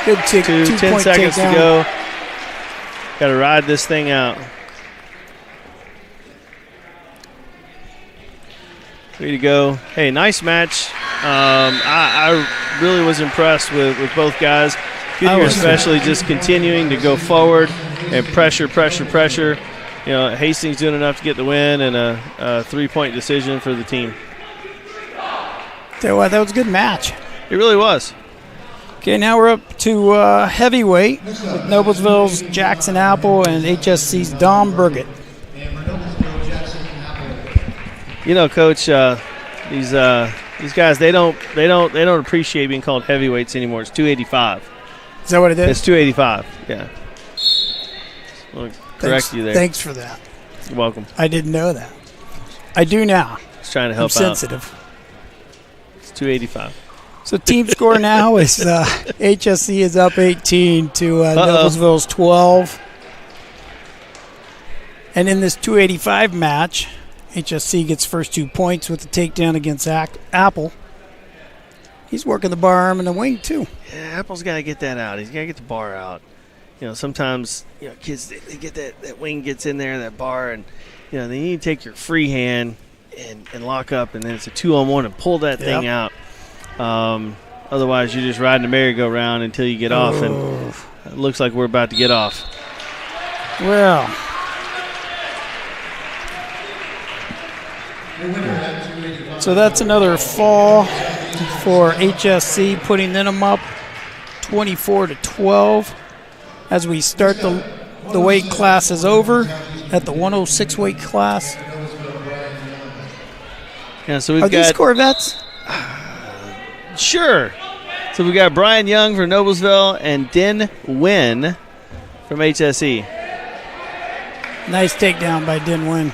Good 10 seconds to go. Got to ride this thing out. Way to go. Hey, nice match. I really was impressed with both guys. Goodyear especially just continuing to go forward and pressure. Hastings doing enough to get the win and a 3-point decision for the team. Tell you what, that was a good match. It really was. Okay, now we're up to heavyweight with Noblesville's Jackson Apple and HSC's Dom Burgett. Coach, these guys they don't appreciate being called heavyweights anymore. It's 285. Is that what it is? It's 285. Yeah. I'll correct you there. Thanks for that. You're welcome. I didn't know that. I do now. Just trying to help I'm sensitive. It's 285. So team score now is HSC is up 18 to Noblesville's 12. And in this 285 match, HSC gets first 2 points with the takedown against Apple. He's working the bar arm and the wing too. Yeah, Apple's got to get that out. He's got to get the bar out. Sometimes kids they get that wing gets in there, that bar, and they need to take your free hand and lock up, and then it's a 2-on-1 and pull that thing out. Otherwise, you're just riding a merry-go-round until you get off, and it looks like we're about to get off. Well, so that's another fall for HSC, putting them up 24-12 as we start the weight classes over at the 106 weight class. Yeah, so we've got these Corvettes. Sure. So we got Brian Young from Noblesville and Din Wynn from HSE. Nice takedown by Din Wynn.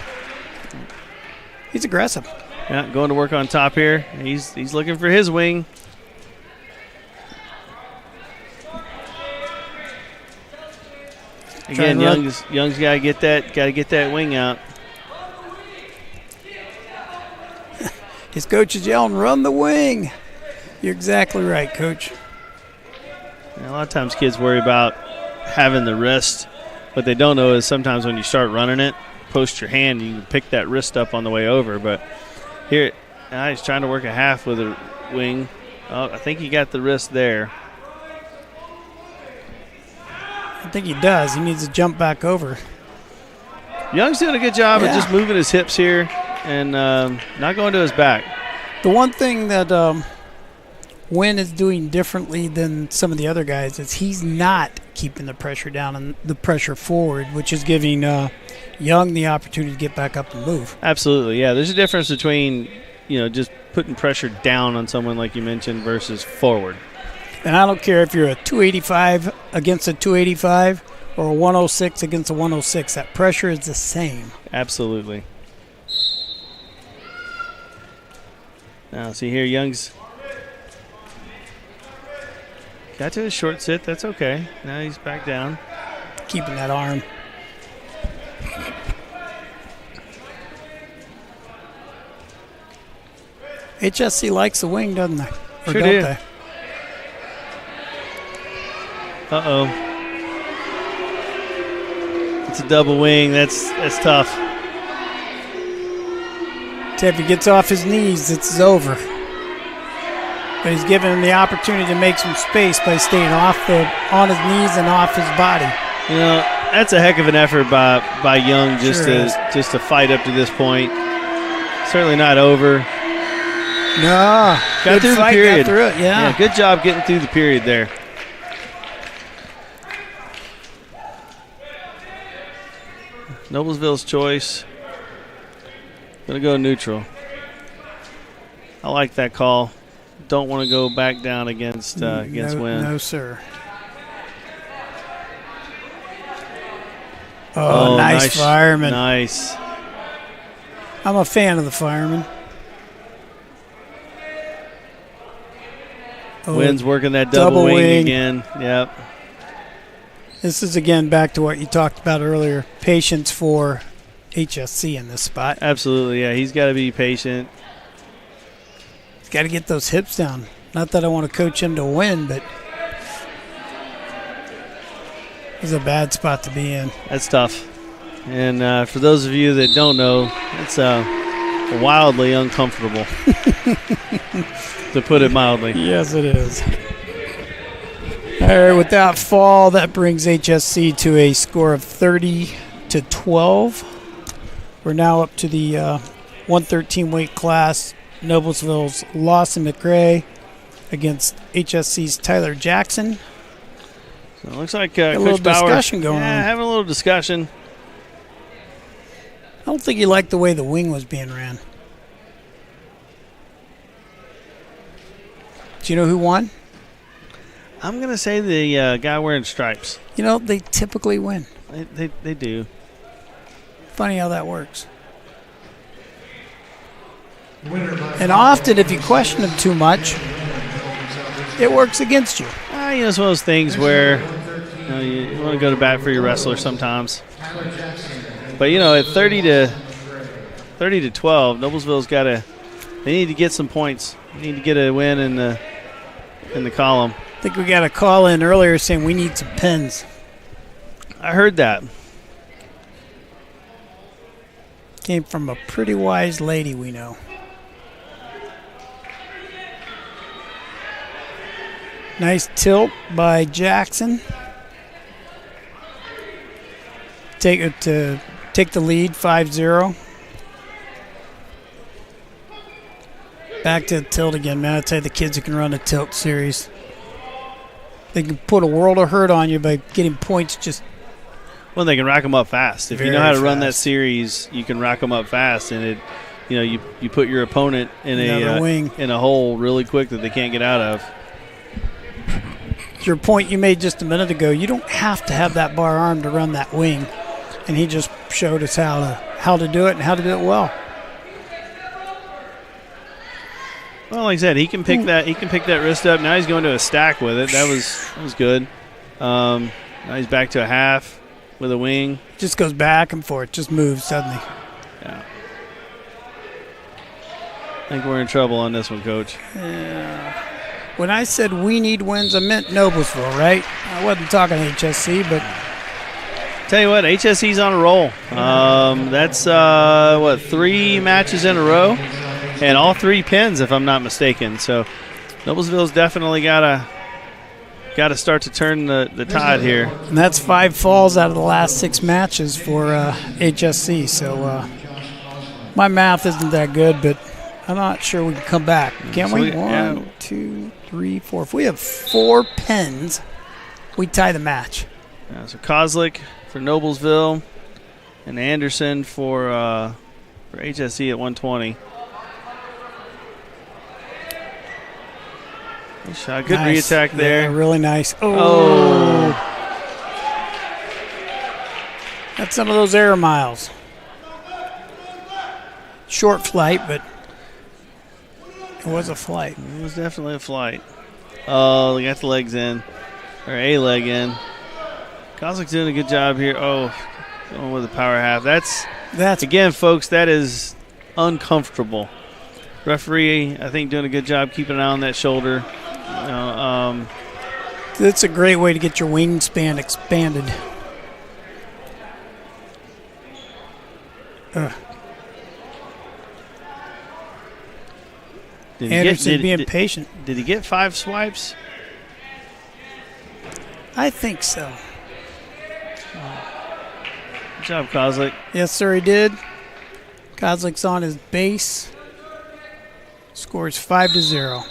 He's aggressive. Yeah, going to work on top here. He's looking for his wing. Again, Young's got to get that wing out. His coach is yelling, "Run the wing." You're exactly right, Coach. A lot of times kids worry about having the wrist. What they don't know is sometimes when you start running it, post your hand, you can pick that wrist up on the way over. But here, he's trying to work a half with a wing. Oh, I think he got the wrist there. I think he does. He needs to jump back over. Young's doing a good job of just moving his hips here and not going to his back. The one thing that Wynn is doing differently than some of the other guys is he's not keeping the pressure down and the pressure forward, which is giving Young the opportunity to get back up and move. Absolutely, yeah. There's a difference between just putting pressure down on someone like you mentioned versus forward. And I don't care if you're a 285 against a 285 or a 106 against a 106. That pressure is the same. Absolutely. Now, see here, Young's got to a short sit. That's okay. Now he's back down. Keeping that arm. HSC likes the wing, doesn't they? Or sure don't do. they? Uh-oh. It's a double wing. That's tough. If he gets off his knees, it's over. But he's giving him the opportunity to make some space by staying on his knees and off his body. That's a heck of an effort by Young just to fight up to this point. Certainly not over. No. Got through the period. Got through it, yeah. Good job getting through the period there. Noblesville's choice. Gonna go neutral. I like that call. Don't want to go back down against Wynn. No, sir. Oh, nice fireman. Nice. I'm a fan of the fireman. Wynn's working that double wing again. Yep. This is, again, back to what you talked about earlier. Patience for HSC in this spot. Absolutely, yeah. He's got to be patient. He's got to get those hips down. Not that I want to coach him to win, but it's a bad spot to be in. That's tough. And for those of you that don't know, it's wildly uncomfortable, to put it mildly. Yes, it is. All right, with that fall, that brings HSC to a score of 30-12. We're now up to the 113 weight class. Noblesville's Lawson McRae against HSC's Tyler Jackson. So it looks like a little discussion going on. Having a little discussion. I don't think he liked the way the wing was being ran. Do you know who won? I'm going to say the guy wearing stripes. You know, they typically win. They do. Funny how that works. And often, if you question them too much, it works against you. It's one of those things where you want to go to bat for your wrestler sometimes. But at 30-12, Noblesville's got to. They need to get some points. They need to get a win in the column. I think we got a call in earlier saying we need some pins. I heard that. Came from a pretty wise lady we know. Nice tilt by Jackson. Take the lead, 5-0. Back to the tilt again, man. I tell you, the kids who can run a tilt series, they can put a world of hurt on you by getting points. Well, they can rack them up fast. If you know how to run that series, you can rack them up fast, and you put your opponent in a hole really quick that they can't get out of. Your point you made just a minute ago, you don't have to have that bar arm to run that wing, and he just showed us how to do it and how to do it well. Well, like I said, he can pick that wrist up. Now he's going to a stack with it. That was good. Now he's back to a half with a wing. Just goes back and forth, just moves suddenly. Yeah. I think we're in trouble on this one, Coach. Yeah. When I said we need wins, I meant Noblesville, right? I wasn't talking HSC, but tell you what, HSC's on a roll. That's 3 matches in a row, and all 3 pins, if I'm not mistaken. So Noblesville's definitely got to start to turn the tide here. And that's 5 falls out of the last 6 matches for HSC. So my math isn't that good, but I'm not sure we can come back. Can we? 1, 2, 3, 4. If we have 4 pins, we tie the match. Yeah, so Kozlik for Noblesville and Anderson for HSC at 120. Good shot. Good nice reattack there. Yeah, really nice. Oh. That's some of those air miles. Short flight, but it was a flight. It was definitely a flight. Oh, they got the legs in. Or a leg in. Kozlik's doing a good job here. Oh, going with the power half. That's again, folks, that is uncomfortable. Referee, I think, doing a good job keeping an eye on that shoulder. That's a great way to get your wingspan expanded. Anderson being patient. Did he get 5 swipes? I think so. Good job, Kozlik. Yes, sir, he did. Kozlik's on his base. Scores 5-0.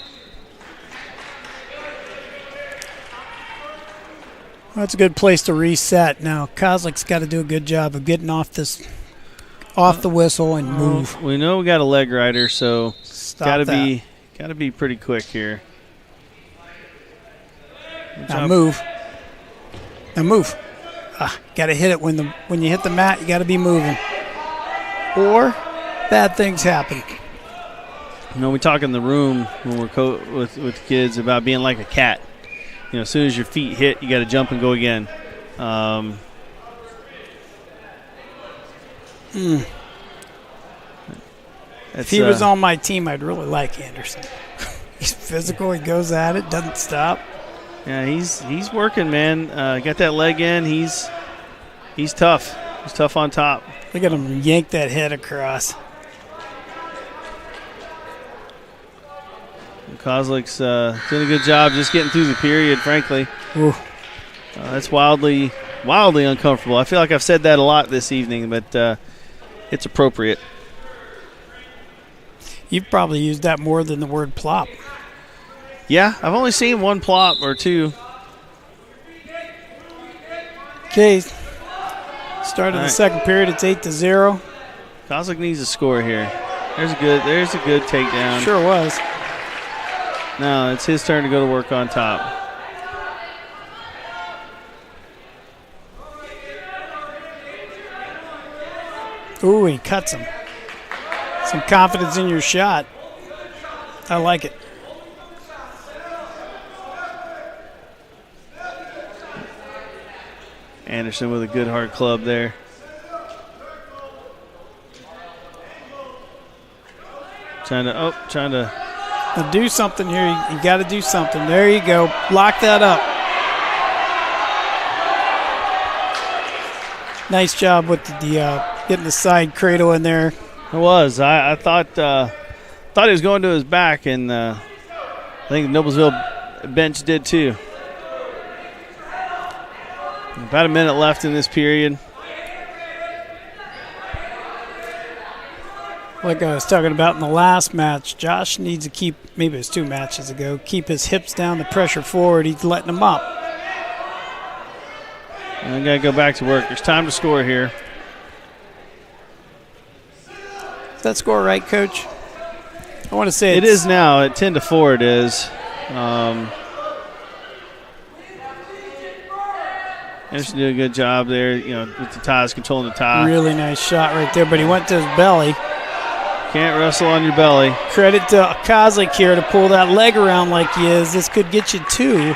That's a good place to reset. Now, Kozlik's got to do a good job of getting off the whistle and move. We know we got a leg rider, so Stop gotta be pretty quick here. Now move. Got to hit it when you hit the mat. You got to be moving, or bad things happen. You know, we talk in the room when we're with kids about being like a cat. You know, as soon as your feet hit, you got to jump and go again. If he was on my team, I'd really like Anderson. He's physical. He goes at it, doesn't stop. Yeah, he's working, man. Got that leg in. He's tough. He's tough on top. Look at him yank that head across. Kozlik's doing a good job just getting through the period, frankly. That's wildly uncomfortable. I feel like I've said that a lot this evening, but it's appropriate. You've probably used that more than the word plop. Yeah, I've only seen one plop or two. Okay, start of the second period. It's 8-0. Kozlik needs a score here. There's a good takedown. Sure was. Now it's his turn to go to work on top. Ooh, he cuts him. Some confidence in your shot. I like it. Anderson with a good hard club there. Trying to now do something here. You got to do something. There you go. Lock that up. Nice job with the getting the side cradle in there. It was. I thought he was going to his back, and I think the Noblesville bench did too. About a minute left in this period. Like I was talking about in the last match, Josh needs to keep, maybe it was 2 matches ago, keep his hips down, the pressure forward. He's letting them up. I got to go back to work. There's time to score here. Is that score right, Coach? I want to say it is now. At 10-4 it is. Anderson did a good job there, with the ties, controlling the tie. Really nice shot right there, but he went to his belly. Can't wrestle on your belly. Credit to Kozlik here to pull that leg around like he is. This could get you 2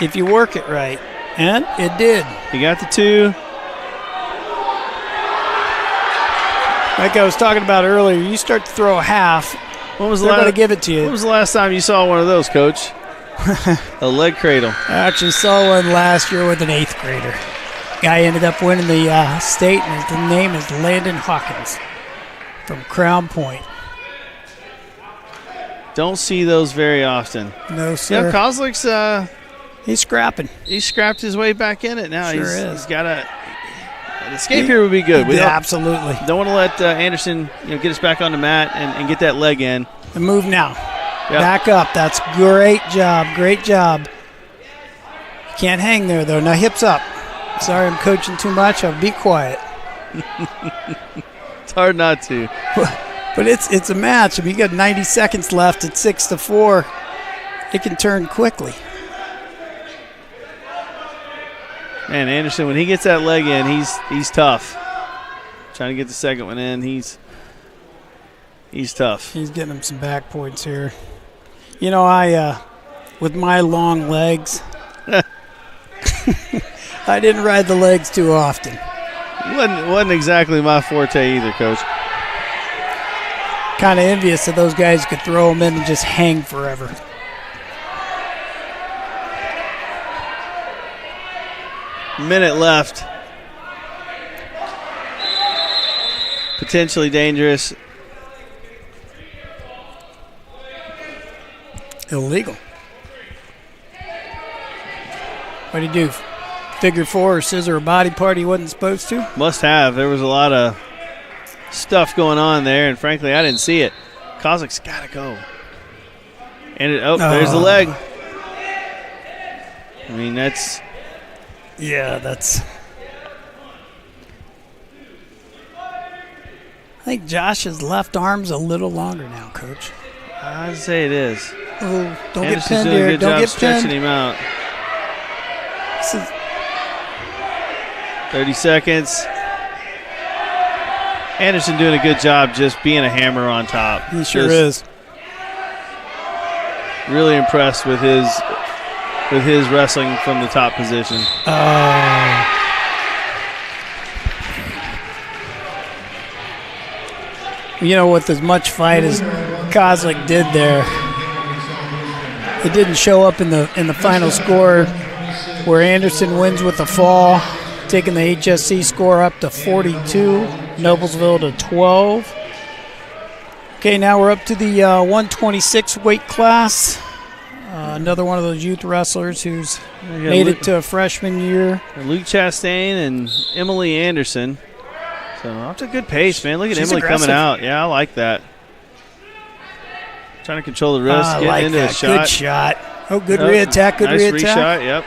if you work it right. And it did. He got the 2. Like I was talking about earlier, you start to throw a half, they're going to give it to you. When was the last time you saw one of those, Coach? A leg cradle. I actually saw one last year with an 8th grader. Guy ended up winning the state, and his name is Landon Hawkins from Crown Point. Don't see those very often. No, sir. Yeah, Kozlik's he's scrapping. He scrapped his way back in it now. Sure He's got an escape here would be good. Absolutely. Don't want to let Anderson get us back on the mat and get that leg in. And move now. Yep. Back up. That's great job. Great job. Can't hang there, though. Now hips up. Sorry, I'm coaching too much. I'll be quiet. It's hard not to. But it's a match. I mean, you got 90 seconds left at 6-4. It can turn quickly. Man, Anderson, when he gets that leg in, he's tough. Trying to get the second one in, he's tough. He's getting him some back points here. I with my long legs, I didn't ride the legs too often. Wasn't exactly my forte either, Coach. Kind of envious that those guys could throw them in and just hang forever. Minute left. Potentially dangerous. Illegal. What did he do? Figure 4 or scissor a body part he wasn't supposed to? Must have. There was a lot of stuff going on there, and frankly, I didn't see it. Kozlik's got to go. And there's the leg. I mean, that's Yeah, that's... I think Josh's left arm's a little longer now, Coach. I'd say it is. Oh, don't Anderson's get pinned doing here. a good Don't job get stretching pinned. him out. This is- 30 seconds. Anderson doing a good job just being a hammer on top. He sure is. Really impressed with his wrestling from the top position. You know, with as much fight as Kozlik did there, it didn't show up in the final score, where Anderson wins with a fall, taking the HSC score up to 42, Noblesville to 12. Okay, now we're up to the 126 weight class. Another one of those youth wrestlers who's made it to a freshman year. Luke Chastain and Emily Anderson. So that's a good pace, man. Look at She's Emily aggressive. coming out. Yeah, I like that. Trying to control the wrist, I getting like into that. a shot. Good shot. Oh, good Yep. re-attack. Good nice re-attack. re-shot, yep.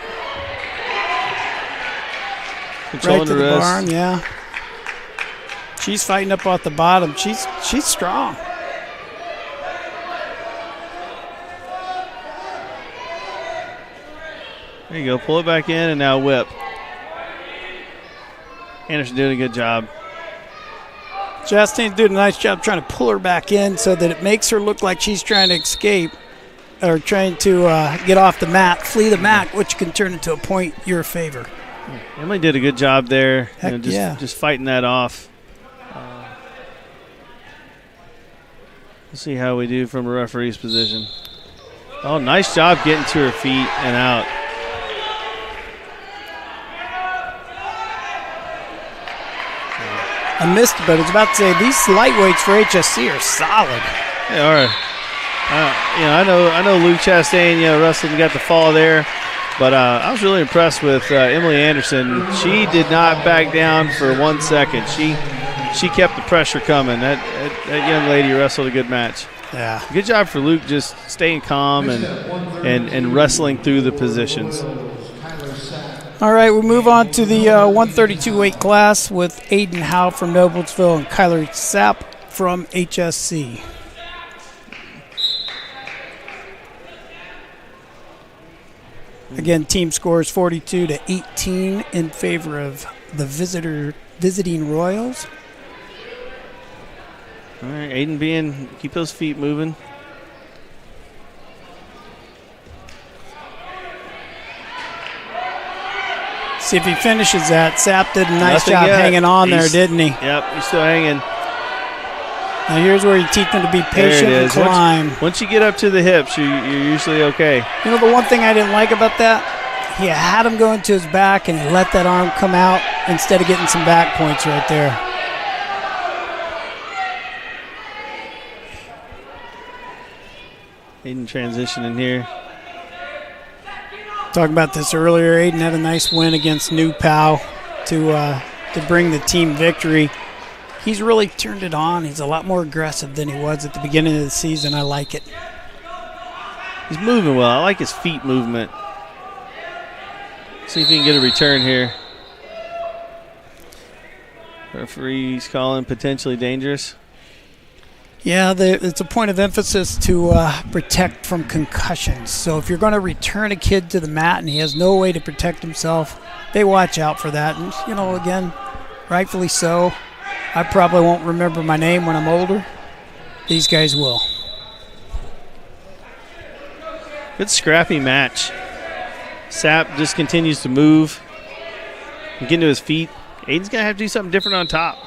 Controlling Right to the the wrist. barn, yeah. She's fighting up off the bottom. She's strong. There you go. Pull it back in and now whip. Anderson doing a good job. Chastain's doing a nice job trying to pull her back in so that it makes her look like she's trying to escape or trying to get off the mat, flee the mat, which can turn into a point your favor. Emily did a good job there. Heck, just fighting that off. We'll see how we do from a referee's position. Oh, nice job getting to her feet and out. I missed it, but I was about to say these lightweights for HSC are solid. They are. I know Luke Chastain, wrestling got the fall there, but I was really impressed with Emily Anderson. She did not back down for 1 second. She kept the pressure coming. That young lady wrestled a good match. Yeah. Good job for Luke, just staying calm and wrestling through the positions. All right, we move on to the 132 weight class with Aiden Howe from Noblesville and Kyler Sapp from HSC. Again, team scores 42-18 in favor of the visiting Royals. All right, Aiden keep those feet moving. See if he finishes that. Sapp did a nice Nothing job yet. hanging on there, didn't he? Yep, he's still hanging. Now here's where you teach them to be patient There it and is. climb. Once you get up to the hips, you're usually okay. You know the one thing I didn't like about that? He had him going to his back and he let that arm come out instead of getting some back points right there. Aiden transitioning here. Talking about this earlier, Aiden had a nice win against New Pal to bring the team victory. He's really turned it on. He's a lot more aggressive than he was at the beginning of the season. I like it. He's moving well. I like his feet movement. See if he can get a return here. Referee's calling potentially dangerous. Yeah, it's a point of emphasis to protect from concussions. So if you're going to return a kid to the mat and he has no way to protect himself, they watch out for that. And, again, rightfully so. I probably won't remember my name when I'm older. These guys will. Good scrappy match. Sapp just continues to move and get into his feet. Aiden's going to have to do something different on top.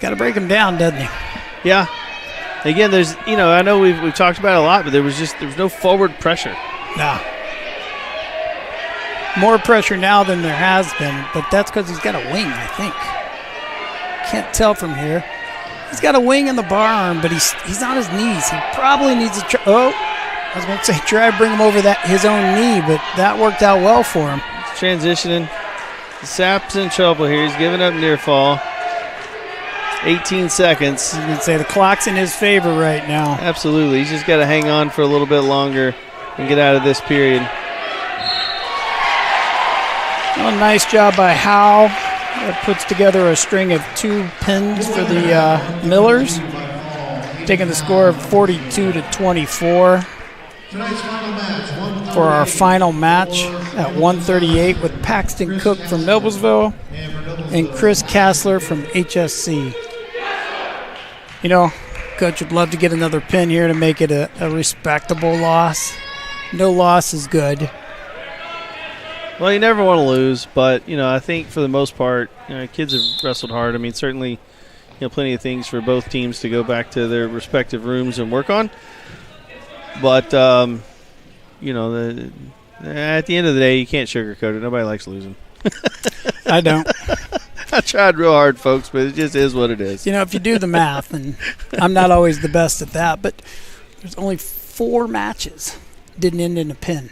Got to break him down, doesn't he? Yeah. Again, there's, I know we've talked about it a lot, but there was no forward pressure. Nah. More pressure now than there has been, but that's because he's got a wing, I think. Can't tell from here. He's got a wing in the bar arm, but he's on his knees. He probably needs to try. Oh, I was going to say try to bring him over his own knee, but that worked out well for him. Transitioning. Sapp's in trouble here. He's giving up near fall. 18 seconds. You can say the clock's in his favor right now. Absolutely. He's just got to hang on for a little bit longer. and get out of this period. Well, nice job by Howe. That puts together a string of 2 pins for the Millers, taking the score of 42-24 for our final match at 1:38 with Paxton Cook from Noblesville and Chris Kassler from HSC. You know, Coach would love to get another pin here to make it a respectable loss. No loss is good. Well, you never want to lose, but, you know, I think for the most part, you know, kids have wrestled hard. I mean, certainly, you know, plenty of things for both teams to go back to their respective rooms and work on. But, you know, at the end of the day, you can't sugarcoat it. Nobody likes losing. I don't. I tried real hard, folks, but it just is what it is. You know, if you do the math, and I'm not always the best at that, but there's only 4 matches didn't end in a pin,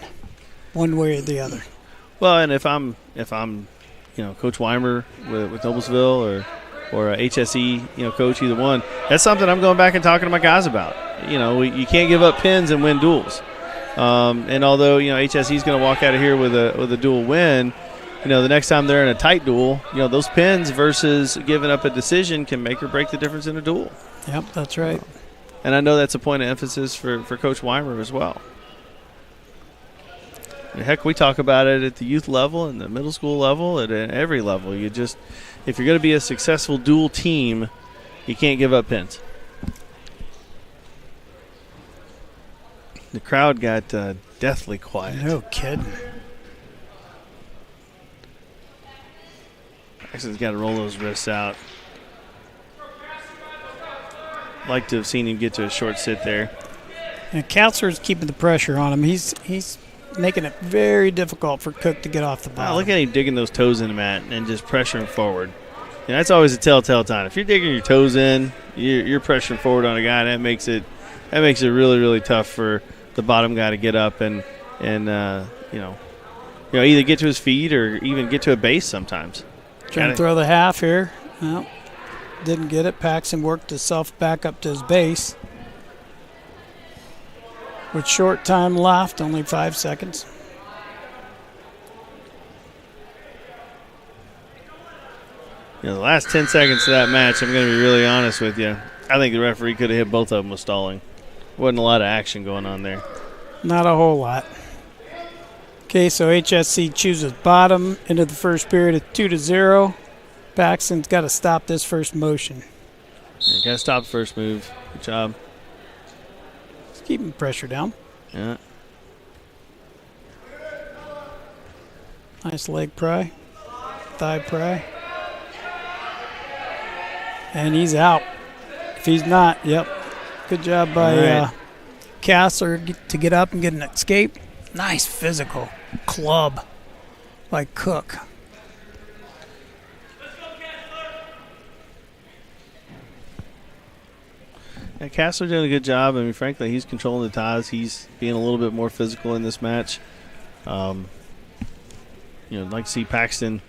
one way or the other. Well, and if I'm you know, Coach Weimer with Noblesville or HSE, you know, coach, either one, that's something I'm going back and talking to my guys about. You know, you can't give up pins and win duels. And although, you know, HSE is going to walk out of here with a dual win, you know, the next time they're in a tight duel, you know, those pins versus giving up a decision can make or break the difference in a duel. Yep, that's right. And I know that's a point of emphasis for Coach Weimer as well. And heck, we talk about it at the youth level and the middle school level, at every level. You just, if you're going to be a successful dual team, you can't give up pins. The crowd got deathly quiet. No kidding. Paxton's got to roll those wrists out. Like to have seen him get to a short sit there. And Kassler's keeping the pressure on him. He's making it very difficult for Cook to get off the bottom. Look at him digging those toes in the mat and just pressuring forward. You know, that's always a telltale sign. If you're digging your toes in, you're pressuring forward on a guy. That makes it really, really tough for the bottom guy to get up and you know, either get to his feet or even get to a base sometimes. Trying to throw the half here. Well, didn't get it. Paxton worked himself back up to his base. With short time left, only 5 seconds. You know, the last 10 seconds of that match, I'm going to be really honest with you, I think the referee could have hit both of them with stalling. Wasn't a lot of action going on there. Not a whole lot. Okay, so HSC chooses bottom into the first period at 2-0. Paxton's got to stop this first motion. You got to stop the first move. Good job. Just keeping pressure down. Yeah. Nice leg pry. Thigh pry. And he's out. If he's not, yep. Good job by Kassler to get up and get an escape. Nice physical club by Cook. Yeah, Kassler doing a good job. I mean, frankly, he's controlling the ties. He's being a little bit more physical in this match. You know, I'd like to see Paxton,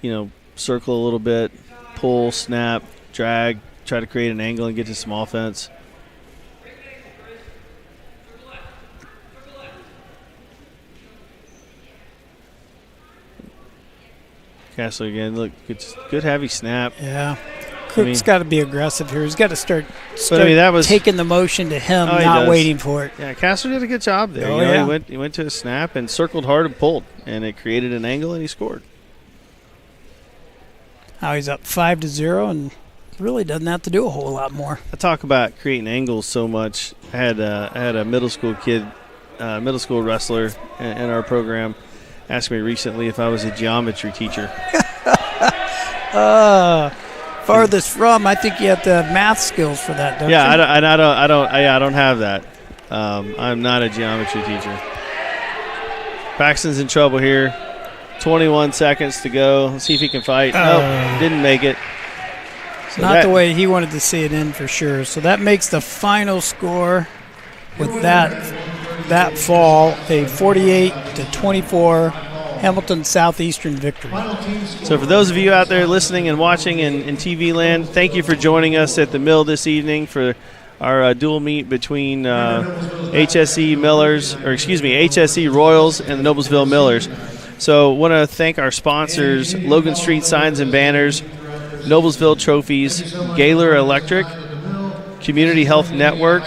you know, circle a little bit, pull, snap, drag, try to create an angle and get to some offense. Kassler again, look, good heavy snap. Yeah. Cook's got to be aggressive here. He's got to start that was, taking the motion to him, not waiting for it. Yeah, Kassler did a good job there. Oh, you know, yeah. He went to a snap and circled hard and pulled, and it created an angle, and he scored. Now he's up 5-0 and really doesn't have to do a whole lot more. I talk about creating angles so much. I had a middle school kid, middle school wrestler in our program ask me recently if I was a geometry teacher. Farthest from, I think you have to have math skills for that, don't you? I don't have that. I'm not a geometry teacher. Paxton's in trouble here. 21 seconds to go. Let's see if he can fight. Nope, didn't make it. So not the way he wanted to see it in for sure. So that makes the final score with that fall a 48-24 Hamilton Southeastern victory. So for those of you out there listening and watching in TV land, thank you for joining us at the mill this evening for our dual meet between HSE Royals and the Noblesville Millers. So want to thank our sponsors, Logan Street Signs and Banners, Noblesville Trophies, Gaylor Electric, Community Health Network,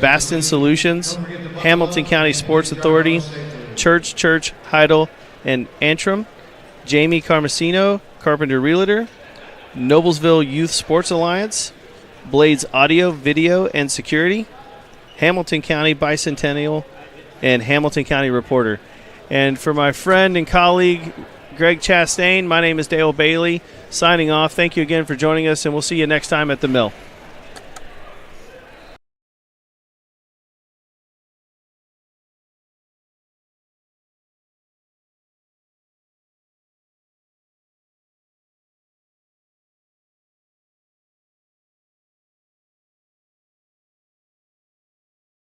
Baston Solutions, Hamilton County Sports Authority, Church, Heidel, and Antrim, Jamie Carmesino, Carpenter Realtor, Noblesville Youth Sports Alliance, Blades Audio, Video, and Security, Hamilton County Bicentennial, and Hamilton County Reporter. And for my friend and colleague, Greg Chastain, my name is Dale Bailey, signing off. Thank you again for joining us, and we'll see you next time at the Mill.